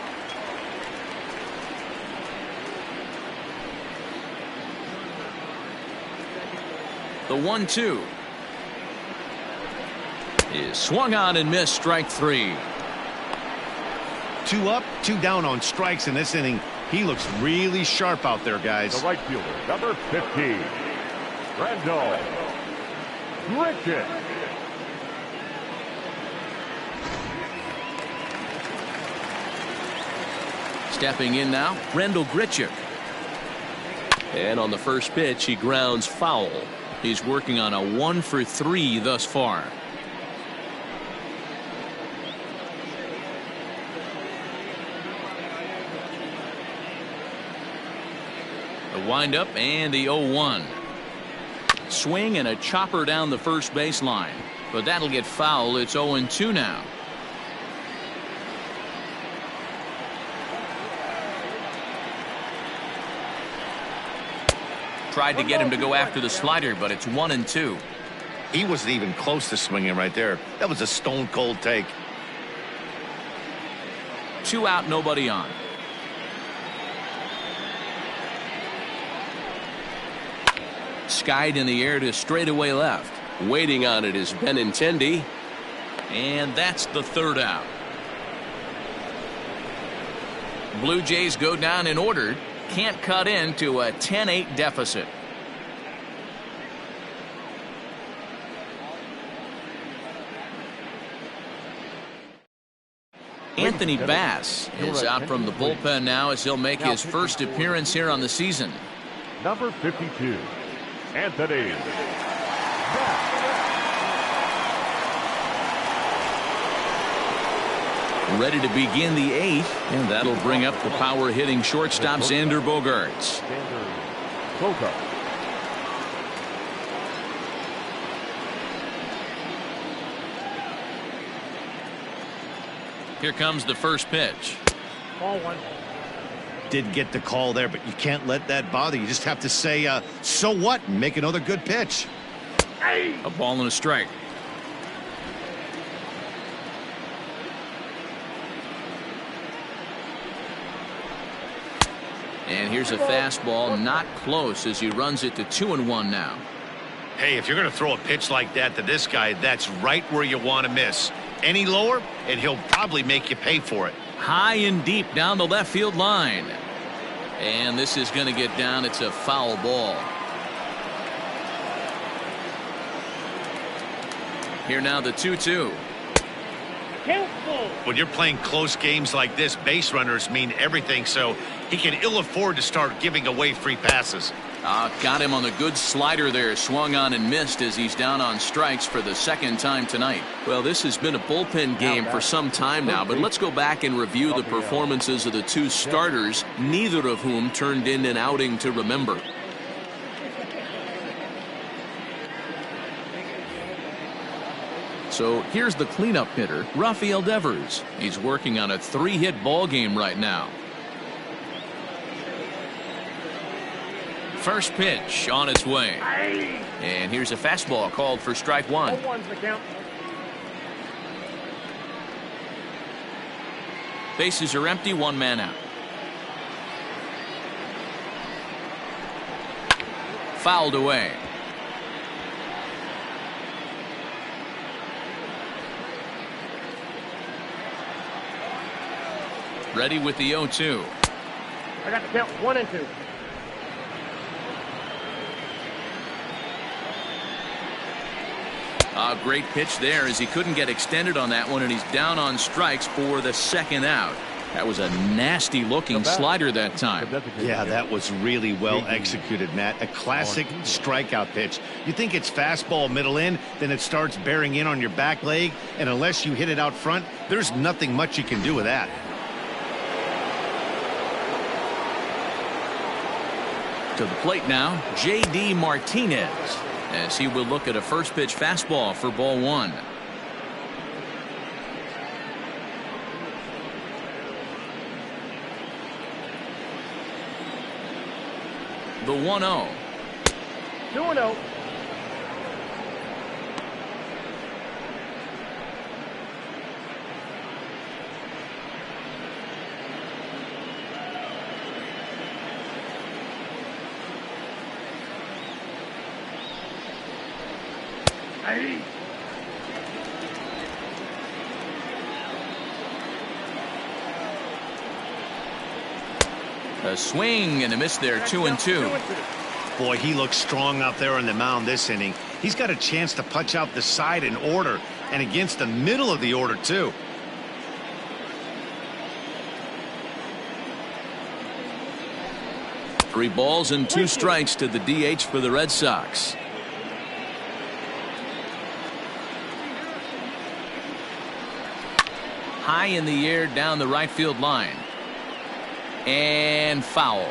The 1-2 is swung on and missed. Strike 3. 2 up, 2 down on strikes in this inning. He looks really sharp out there, guys. The right fielder, number 15, Randall Grichuk. Stepping in now, Randall Grichuk. And on the first pitch, he grounds foul. He's working on a 1-for-3 thus far. The windup and the 0-1. Swing and a chopper down the first baseline. But that'll get foul. It's 0-2 now. Tried to get him to go after the slider, but it's 1-2. He wasn't even close to swinging right there. That was a stone cold take. 2 out, nobody on. Skied in the air to straightaway left. Waiting on it is Benintendi. And that's the 3rd out. Blue Jays go down in order. Can't cut into a 10-8 deficit. Anthony Bass is out from the bullpen now as he'll make his first appearance here on the season. Number 52, Anthony. Ready to begin the 8th, and that'll bring up the power hitting shortstop Xander Bogaerts. Here comes the first pitch. Ball 1. Did get the call there, but you can't let that bother you. Just have to say, so what, and make another good pitch. A ball and a strike. And here's a fastball, not close, as he runs it to 2-1 now. Hey, if you're going to throw a pitch like that to this guy, that's right where you want to miss. Any lower, and he'll probably make you pay for it. High and deep down the left field line. And this is going to get down. It's a foul ball. Here now the 2-2. When you're playing close games like this, base runners mean everything, so he can ill afford to start giving away free passes. Got him on the good slider there. Swung on and missed as he's down on strikes for the 2nd time tonight. Well, this has been a bullpen game for some time now, but let's go back and review the performances of the 2 starters, neither of whom turned in an outing to remember. So here's the cleanup hitter, Rafael Devers. He's working on a 3-hit ball game right now. First pitch on its way. And here's a fastball called for strike 1. 0-1's the count. Bases are empty, 1 man out. Fouled away. Ready with the 0-2. I got the count 1 and 2. Great pitch there as he couldn't get extended on that one, and he's down on strikes for the 2nd out. That was a nasty looking slider that time. Yeah, that was really well executed, Matt. A classic strikeout pitch. You think it's fastball middle in, then it starts bearing in on your back leg, and unless you hit it out front, there's nothing much you can do with that. To the plate now, J.D. Martinez, as he will look at a first pitch fastball for ball 1. The 1-0. 2-0. A swing and a miss there, 2-2. Boy, he looks strong out there on the mound this inning. He's got a chance to punch out the side in order and against the middle of the order, too. Three balls and 2 strikes to the DH for the Red Sox. High in the air down the right field line. And foul.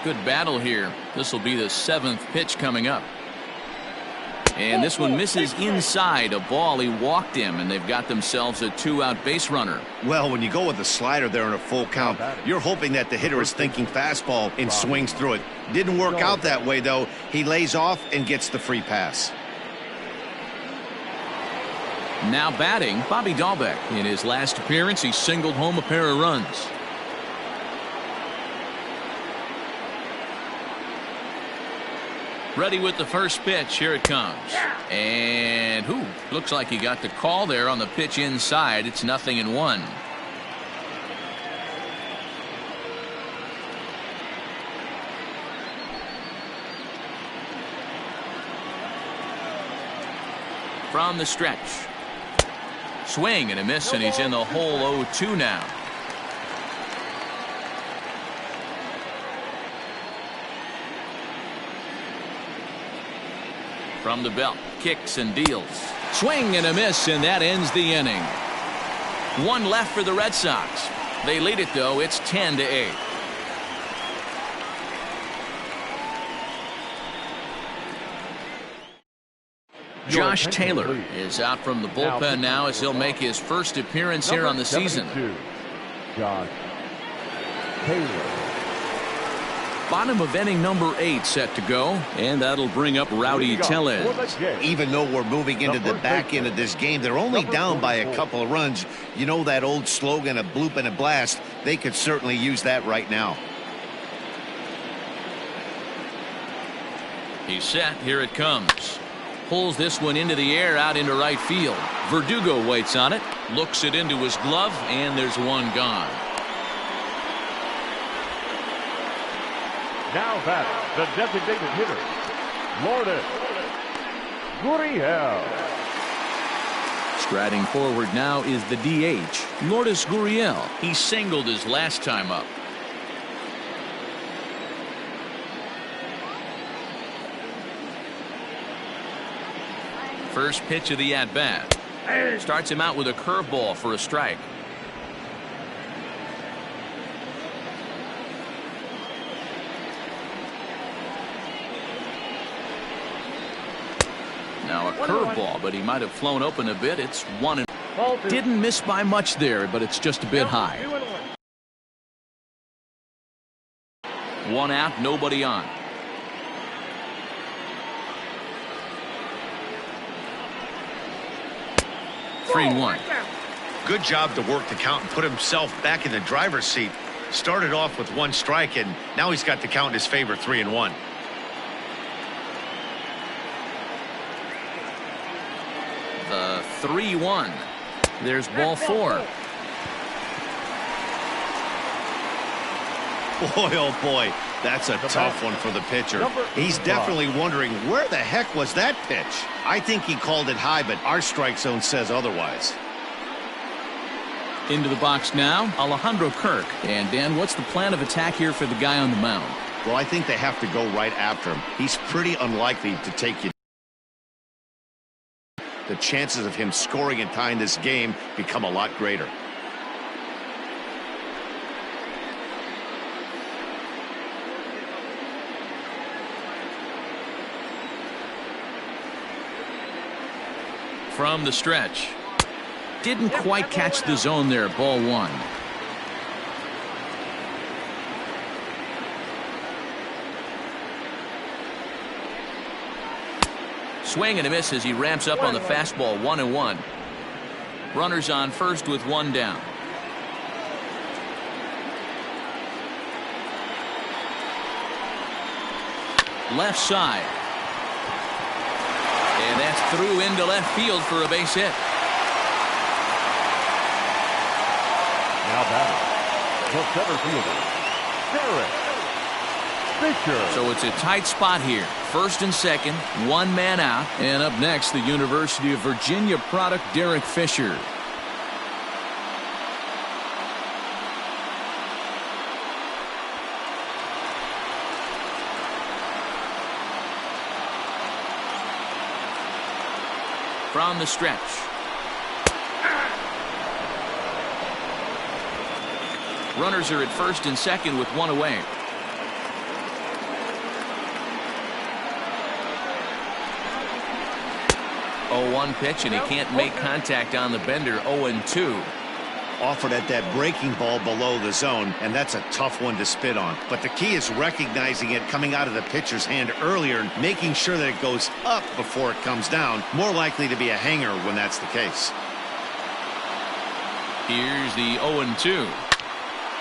Good battle here. This will be the 7th pitch coming up. And this one misses inside. A ball he walked him, and they've got themselves a 2-out base runner. Well, when you go with a slider there in a full count, you're hoping that the hitter is thinking fastball and swings through it. Didn't work out that way, though. He lays off and gets the free pass. Now batting, Bobby Dahlbeck. In his last appearance, he singled home a pair of runs. Ready with the first pitch. Here it comes. And looks like he got the call there on the pitch inside. It's 0-1. From the stretch. Swing and a miss, and he's in the hole 0-2 now. From the belt, kicks and deals. Swing and a miss, and that ends the inning. 1 left for the Red Sox. They lead it, though. It's 10-8. Josh Taylor is out from the bullpen now as he'll make his first appearance here on the season. Josh Taylor. Bottom of inning number 8 set to go, and that'll bring up Rowdy Tellez. Even though we're moving into the back end of this game, they're only down by a couple of runs. You know that old slogan, a bloop and a blast? They could certainly use that right now. He's set. Here it comes. Pulls this one into the air out into right field. Verdugo waits on it, looks it into his glove, and there's one gone. Now batting, the designated hitter, Lourdes Gurriel. Striding forward now is the DH, Lourdes Gurriel. He singled his last time up. First pitch of the at-bat. Starts him out with a curveball for a strike. Now a curveball, but he might have flown open a bit. It's 1. Didn't miss by much there, but it's just a bit high. 1 out, nobody on. 3-1. Good job to work the count and put himself back in the driver's seat. Started off with 1 strike, and now he's got the count in his favor, 3-1. The 3-1. There's ball 4. Boy, oh boy, that's a tough one for the pitcher. He's definitely wondering, where the heck was that pitch? I think he called it high, but our strike zone says otherwise. Into the box now, Alejandro Kirk. And Dan, what's the plan of attack here for the guy on the mound? Well, I think they have to go right after him. He's pretty unlikely to take you. The chances of him scoring and tying this game become a lot greater. From the stretch. Didn't quite catch the zone there. Ball 1. Swing and a miss as he ramps up on the fastball. 1-1. Runners on first with 1 down. Left side. And that's through into left field for a base hit. Now batting, the center fielder, Derek Fisher. So it's a tight spot here. First and second, one man out. And up next, the University of Virginia product, Derek Fisher. From the stretch. Runners are at first and second with one away. Oh, 1 pitch, and he can't make contact on the bender. 0-2. Offered at that breaking ball below the zone, and that's a tough one to spit on. But the key is recognizing it coming out of the pitcher's hand earlier and making sure that it goes up before it comes down. More likely to be a hanger when that's the case. Here's the 0-2.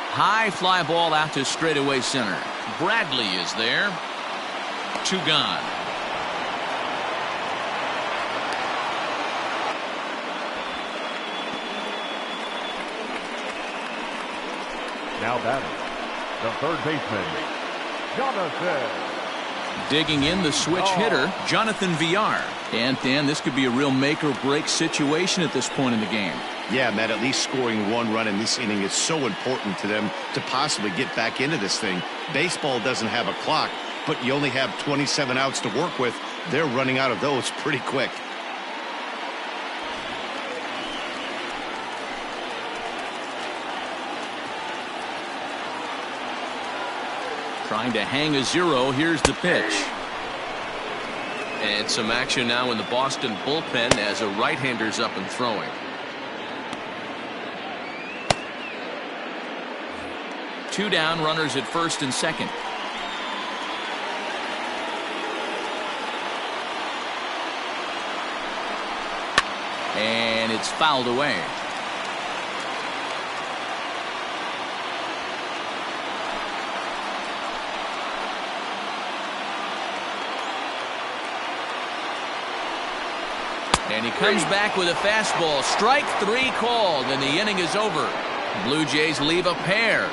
High fly ball out to straightaway center. Bradley is there. 2 gone. Now batting, the third baseman, Jonathan. Digging in the switch hitter, Jonathan Villar. And Dan, this could be a real make or break situation at this point in the game. Yeah, Matt, at least scoring 1 run in this inning is so important to them to possibly get back into this thing. Baseball doesn't have a clock, but you only have 27 outs to work with. They're running out of those pretty quick. Trying to hang a 0. Here's the pitch. And some action now in the Boston bullpen as a right-hander's up and throwing. 2 down, runners at first and second. And it's fouled away. And he comes back with a fastball. Strike 3 called, and the inning is over. Blue Jays leave a pair.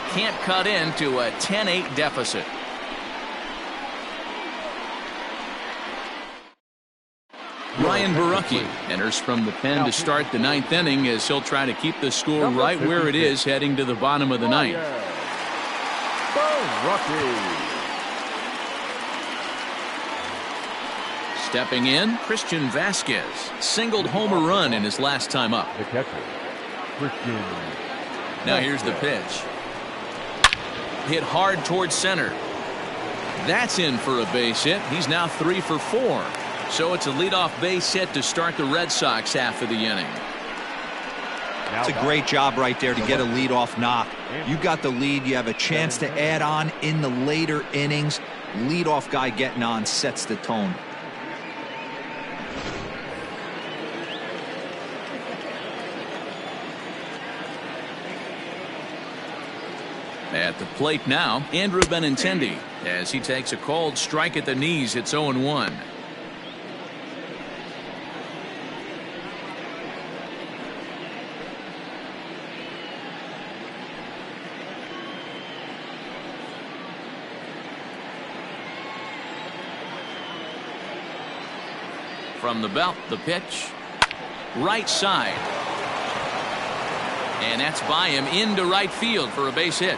Can't cut into a 10-8 deficit. Ryan Borucki enters from the pen to start the 9th inning as he'll try to keep the score right where it is heading to the bottom of the 9th. Borucki. Stepping in, Christian Vasquez singled home a run in his last time up. The catcher, Christian. Now here's the pitch. Hit hard towards center. That's in for a base hit. He's now 3 for 4. So it's a leadoff base hit to start the Red Sox half of the inning. It's a great job right there to get a leadoff knock. You got the lead. You have a chance to add on in the later innings. Leadoff guy getting on sets the tone. At the plate now, Andrew Benintendi as he takes a called strike at the knees. It's 0-1. From the belt, the pitch. Right side. And that's by him into right field for a base hit.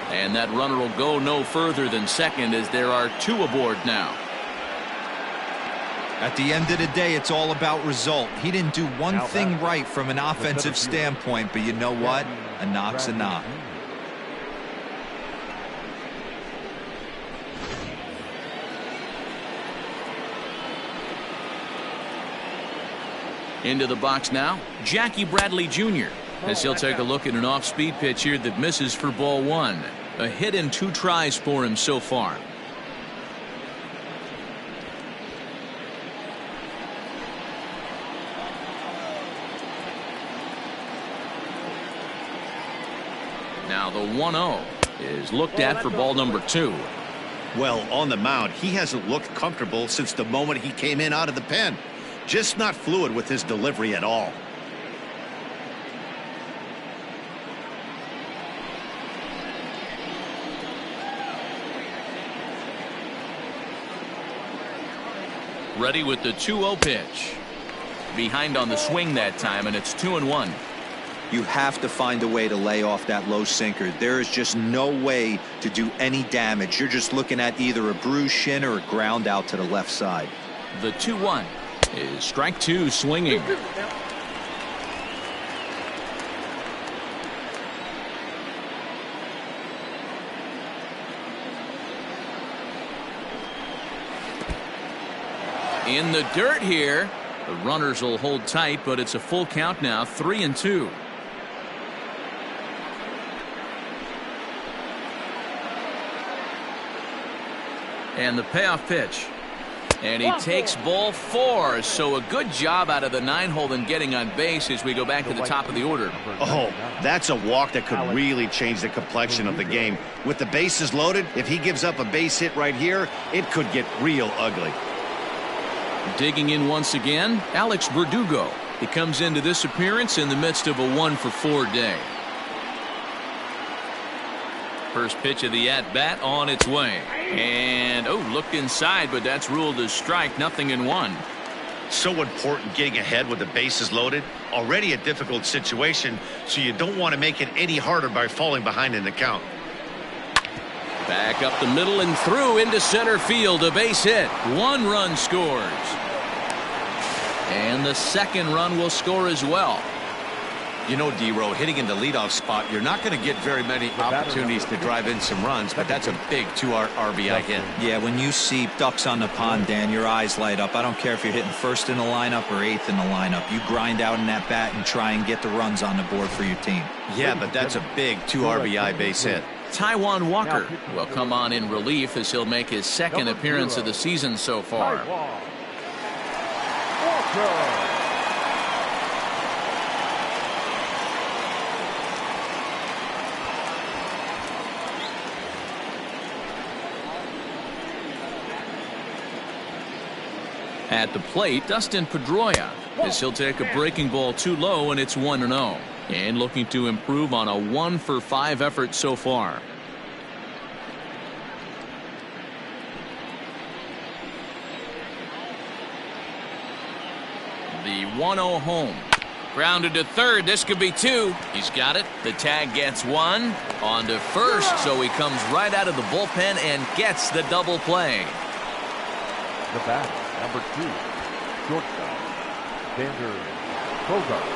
And that runner will go no further than second as there are 2 aboard now. At the end of the day, it's all about result. He didn't do one thing right from an offensive standpoint, but you know what? A knock's a knock. Into the box now, Jackie Bradley Jr. as he'll take a look at an off-speed pitch here that misses for ball 1. A hit in 2 tries for him so far. Now the 1-0 is looked at for ball number 2. Well, on the mound, he hasn't looked comfortable since the moment he came in out of the pen. Just not fluid with his delivery at all. Ready with the 2-0 pitch. Behind on the swing that time, and it's 2-1. You have to find a way to lay off that low sinker. There is just no way to do any damage. You're just looking at either a bruised shin or a ground out to the left side. The 2-1 is strike 2 swinging. In the dirt here. The runners will hold tight, but it's a full count now, 3-2. And the payoff pitch. And he takes ball 4. So a good job out of the 9-hole in getting on base as we go back to the top of the order. Oh, that's a walk that could really change the complexion of the game. With the bases loaded, if he gives up a base hit right here, it could get real ugly. Digging in once again, Alex Verdugo. He comes into this appearance in the midst of a 1-for-4 day. First pitch of the at-bat on its way. And, looked inside, but that's ruled as strike, 0-1. So important getting ahead with the bases loaded. Already a difficult situation, so you don't want to make it any harder by falling behind in the count. Back up the middle and through into center field. A base hit. 1 run scores. And the second run will score as well. You know, D-Row, hitting in the leadoff spot, you're not going to get very many opportunities to drive in some runs, but that's a big 2 RBI hit. Yeah, when you see ducks on the pond, Dan, your eyes light up. I don't care if you're hitting first in the lineup or 8th in the lineup. You grind out in that bat and try and get the runs on the board for your team. Yeah, but that's a big 2 RBI base hit. Taijuan Walker will come on in relief as he'll make his second appearance of the season so far. At the plate, Dustin Pedroia, as he'll take a breaking ball too low, and it's 1-0. And looking to improve on a 1-for-5 effort so far. The 1-0 home. Grounded to third. This could be 2. He's got it. The tag gets 1. On to first, so he comes right out of the bullpen and gets the double play. The bat, number 2, shortstop,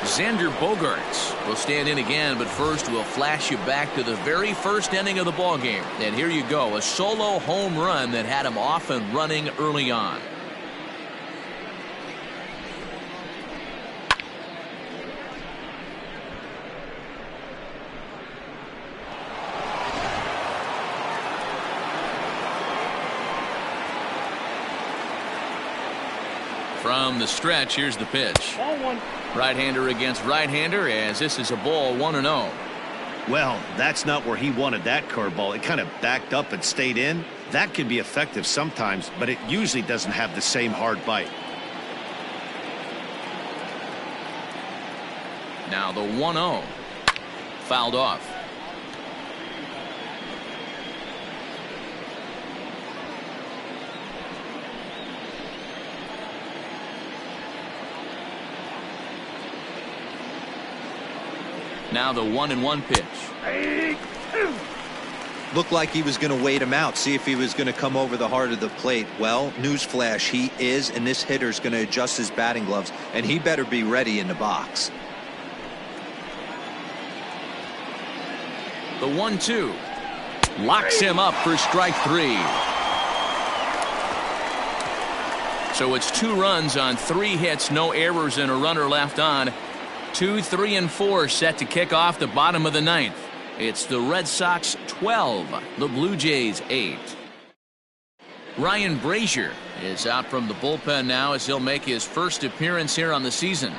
Xander Bogaerts will stand in again, but first we'll flash you back to the very first inning of the ballgame. And here you go, a solo home run that had him off and running early on. From the stretch, here's the pitch. Right-hander against right-hander, as this is a ball, 1-0. Well, that's not where he wanted that curveball. It kind of backed up and stayed in. That can be effective sometimes, but it usually doesn't have the same hard bite. Now the 1-0. Fouled off. Now the 1-1 pitch. Looked like he was going to wait him out, see if he was going to come over the heart of the plate. Well, newsflash, he is, and this hitter's going to adjust his batting gloves, and he better be ready in the box. The 1-2 locks him up for strike 3. So it's 2 runs on 3 hits, no errors, and a runner left on. 2, 3, and 4 set to kick off the bottom of the 9th. It's the Red Sox 12, the Blue Jays 8. Ryan Brazier is out from the bullpen now as he'll make his first appearance here on the season.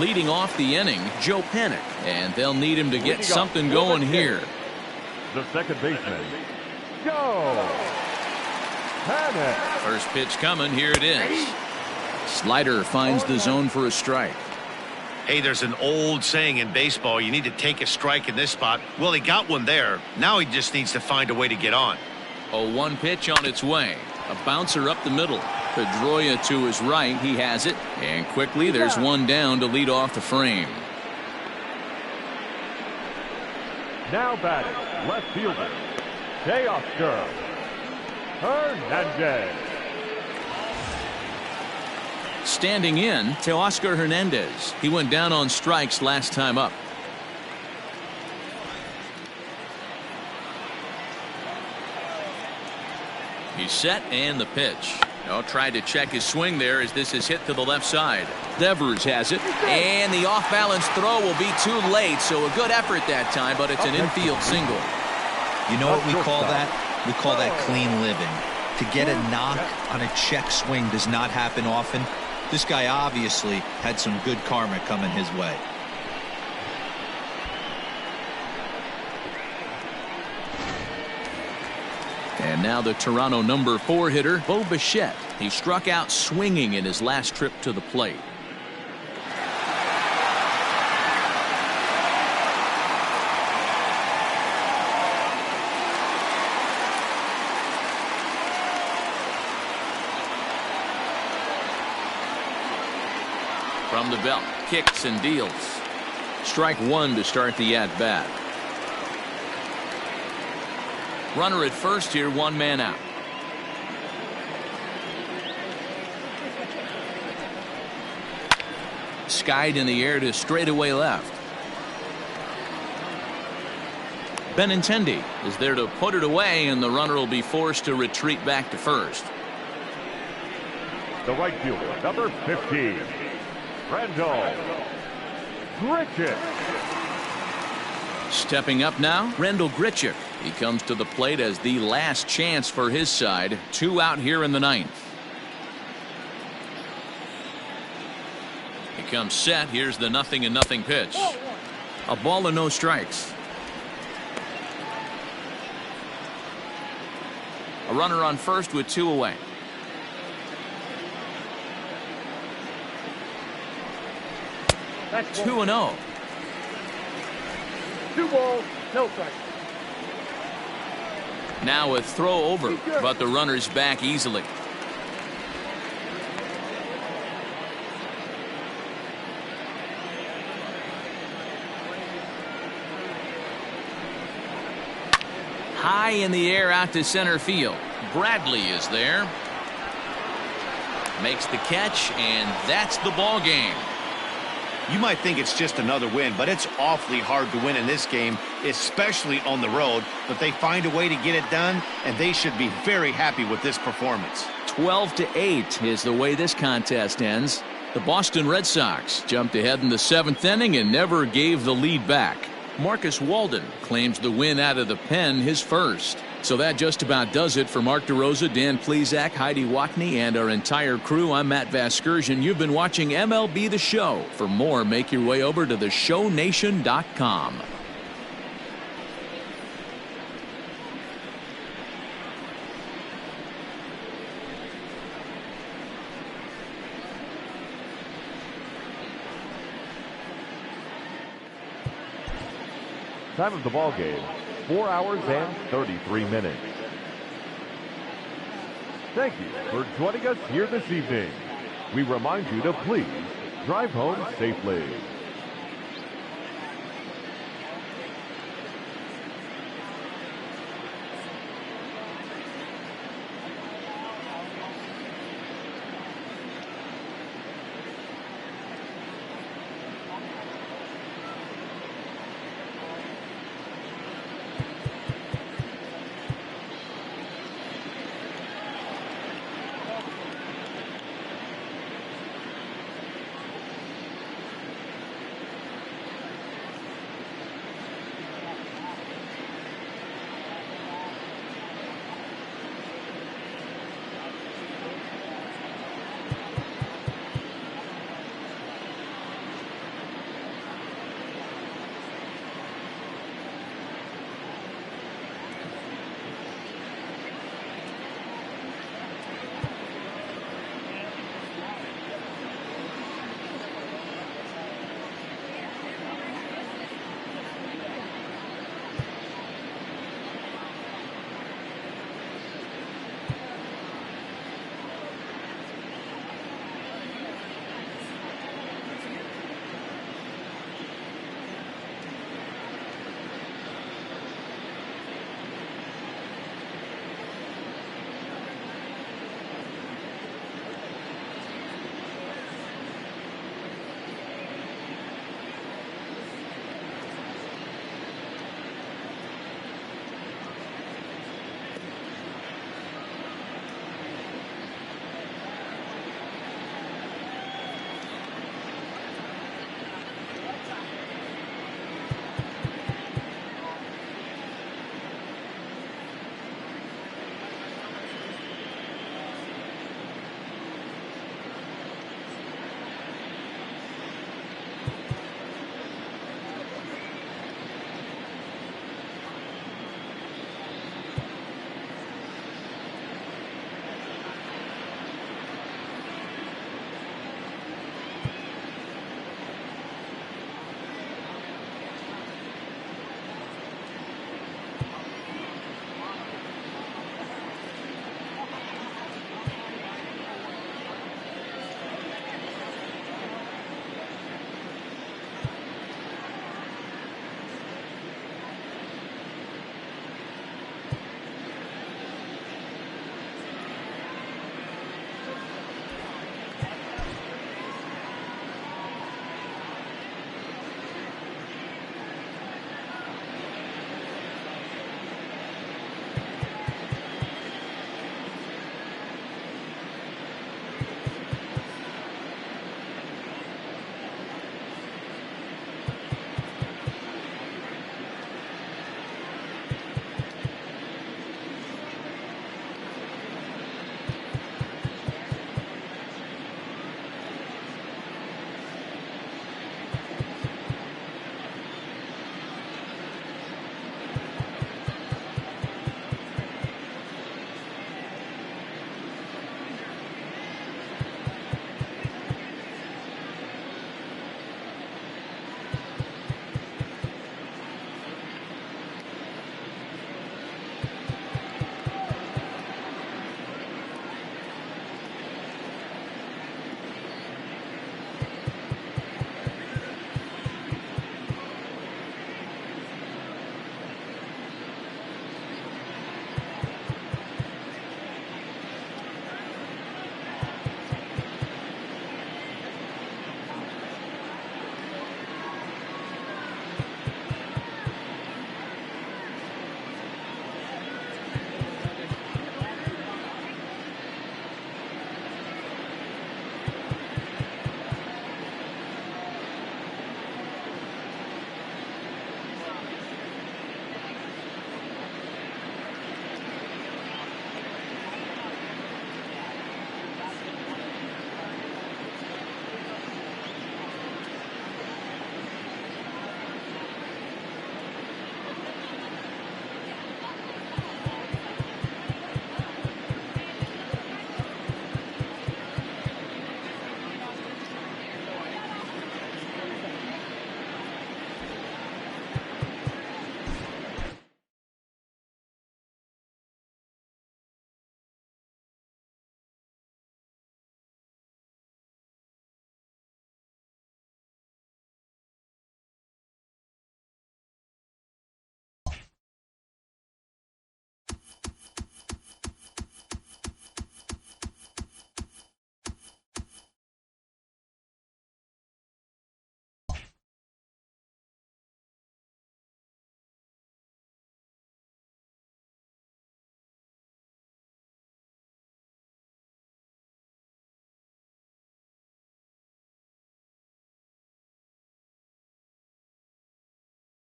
Leading off the inning, Joe Panic, and they'll need him to get something going here. The second baseman, Joe Panic. First pitch coming, here it is. Slider finds the zone for a strike. Hey, there's an old saying in baseball, you need to take a strike in this spot. Well, he got one there. Now he just needs to find a way to get on. A 1 pitch on its way. A bouncer up the middle. Pedroia to his right. He has it. And quickly there's one down to lead off the frame. Now batting, left fielder, Teoscar Hernandez. Standing in, Teoscar Hernandez. He went down on strikes last time up. He's set and the pitch. Oh, tried to check his swing there as this is hit to the left side. Devers has it, and the off-balance throw will be too late, so a good effort that time, but it's an infield single. You know what we call that? We call that clean living. To get a knock on a check swing does not happen often. This guy obviously had some good karma coming his way. And now the Toronto number 4 hitter, Bo Bichette. He struck out swinging in his last trip to the plate. From the belt, kicks and deals. Strike 1 to start the at-bat. Runner at first here, 1 man out. Skied in the air to straightaway left. Benintendi is there to put it away, and the runner will be forced to retreat back to first. The right fielder, number 15, Randall Grichuk. Stepping up now, Randall Grichuk. He comes to the plate as the last chance for his side. 2 out here in the 9th. He comes set. Here's the 0-0 pitch. A ball and no strikes. A runner on first with 2 away. That's 2-0. 2 balls, no strikes. Now a throw over, but the runner's back easily. High in the air out to center field. Bradley is there. Makes the catch, and that's the ball game. You might think it's just another win, but it's awfully hard to win in this game, especially on the road. But they find a way to get it done, and they should be very happy with this performance. 12-8 is the way this contest ends. The Boston Red Sox jumped ahead in the 7th inning and never gave the lead back. Marcus Walden claims the win out of the pen, his first. So that just about does it for Mark DeRosa, Dan Plesac, Heidi Watney, and our entire crew. I'm Matt Vasgersian. You've been watching MLB The Show. For more, make your way over to theshownation.com. Time of the ball game, 4 hours and 33 minutes. Thank you for joining us here this evening. We remind you to please drive home safely.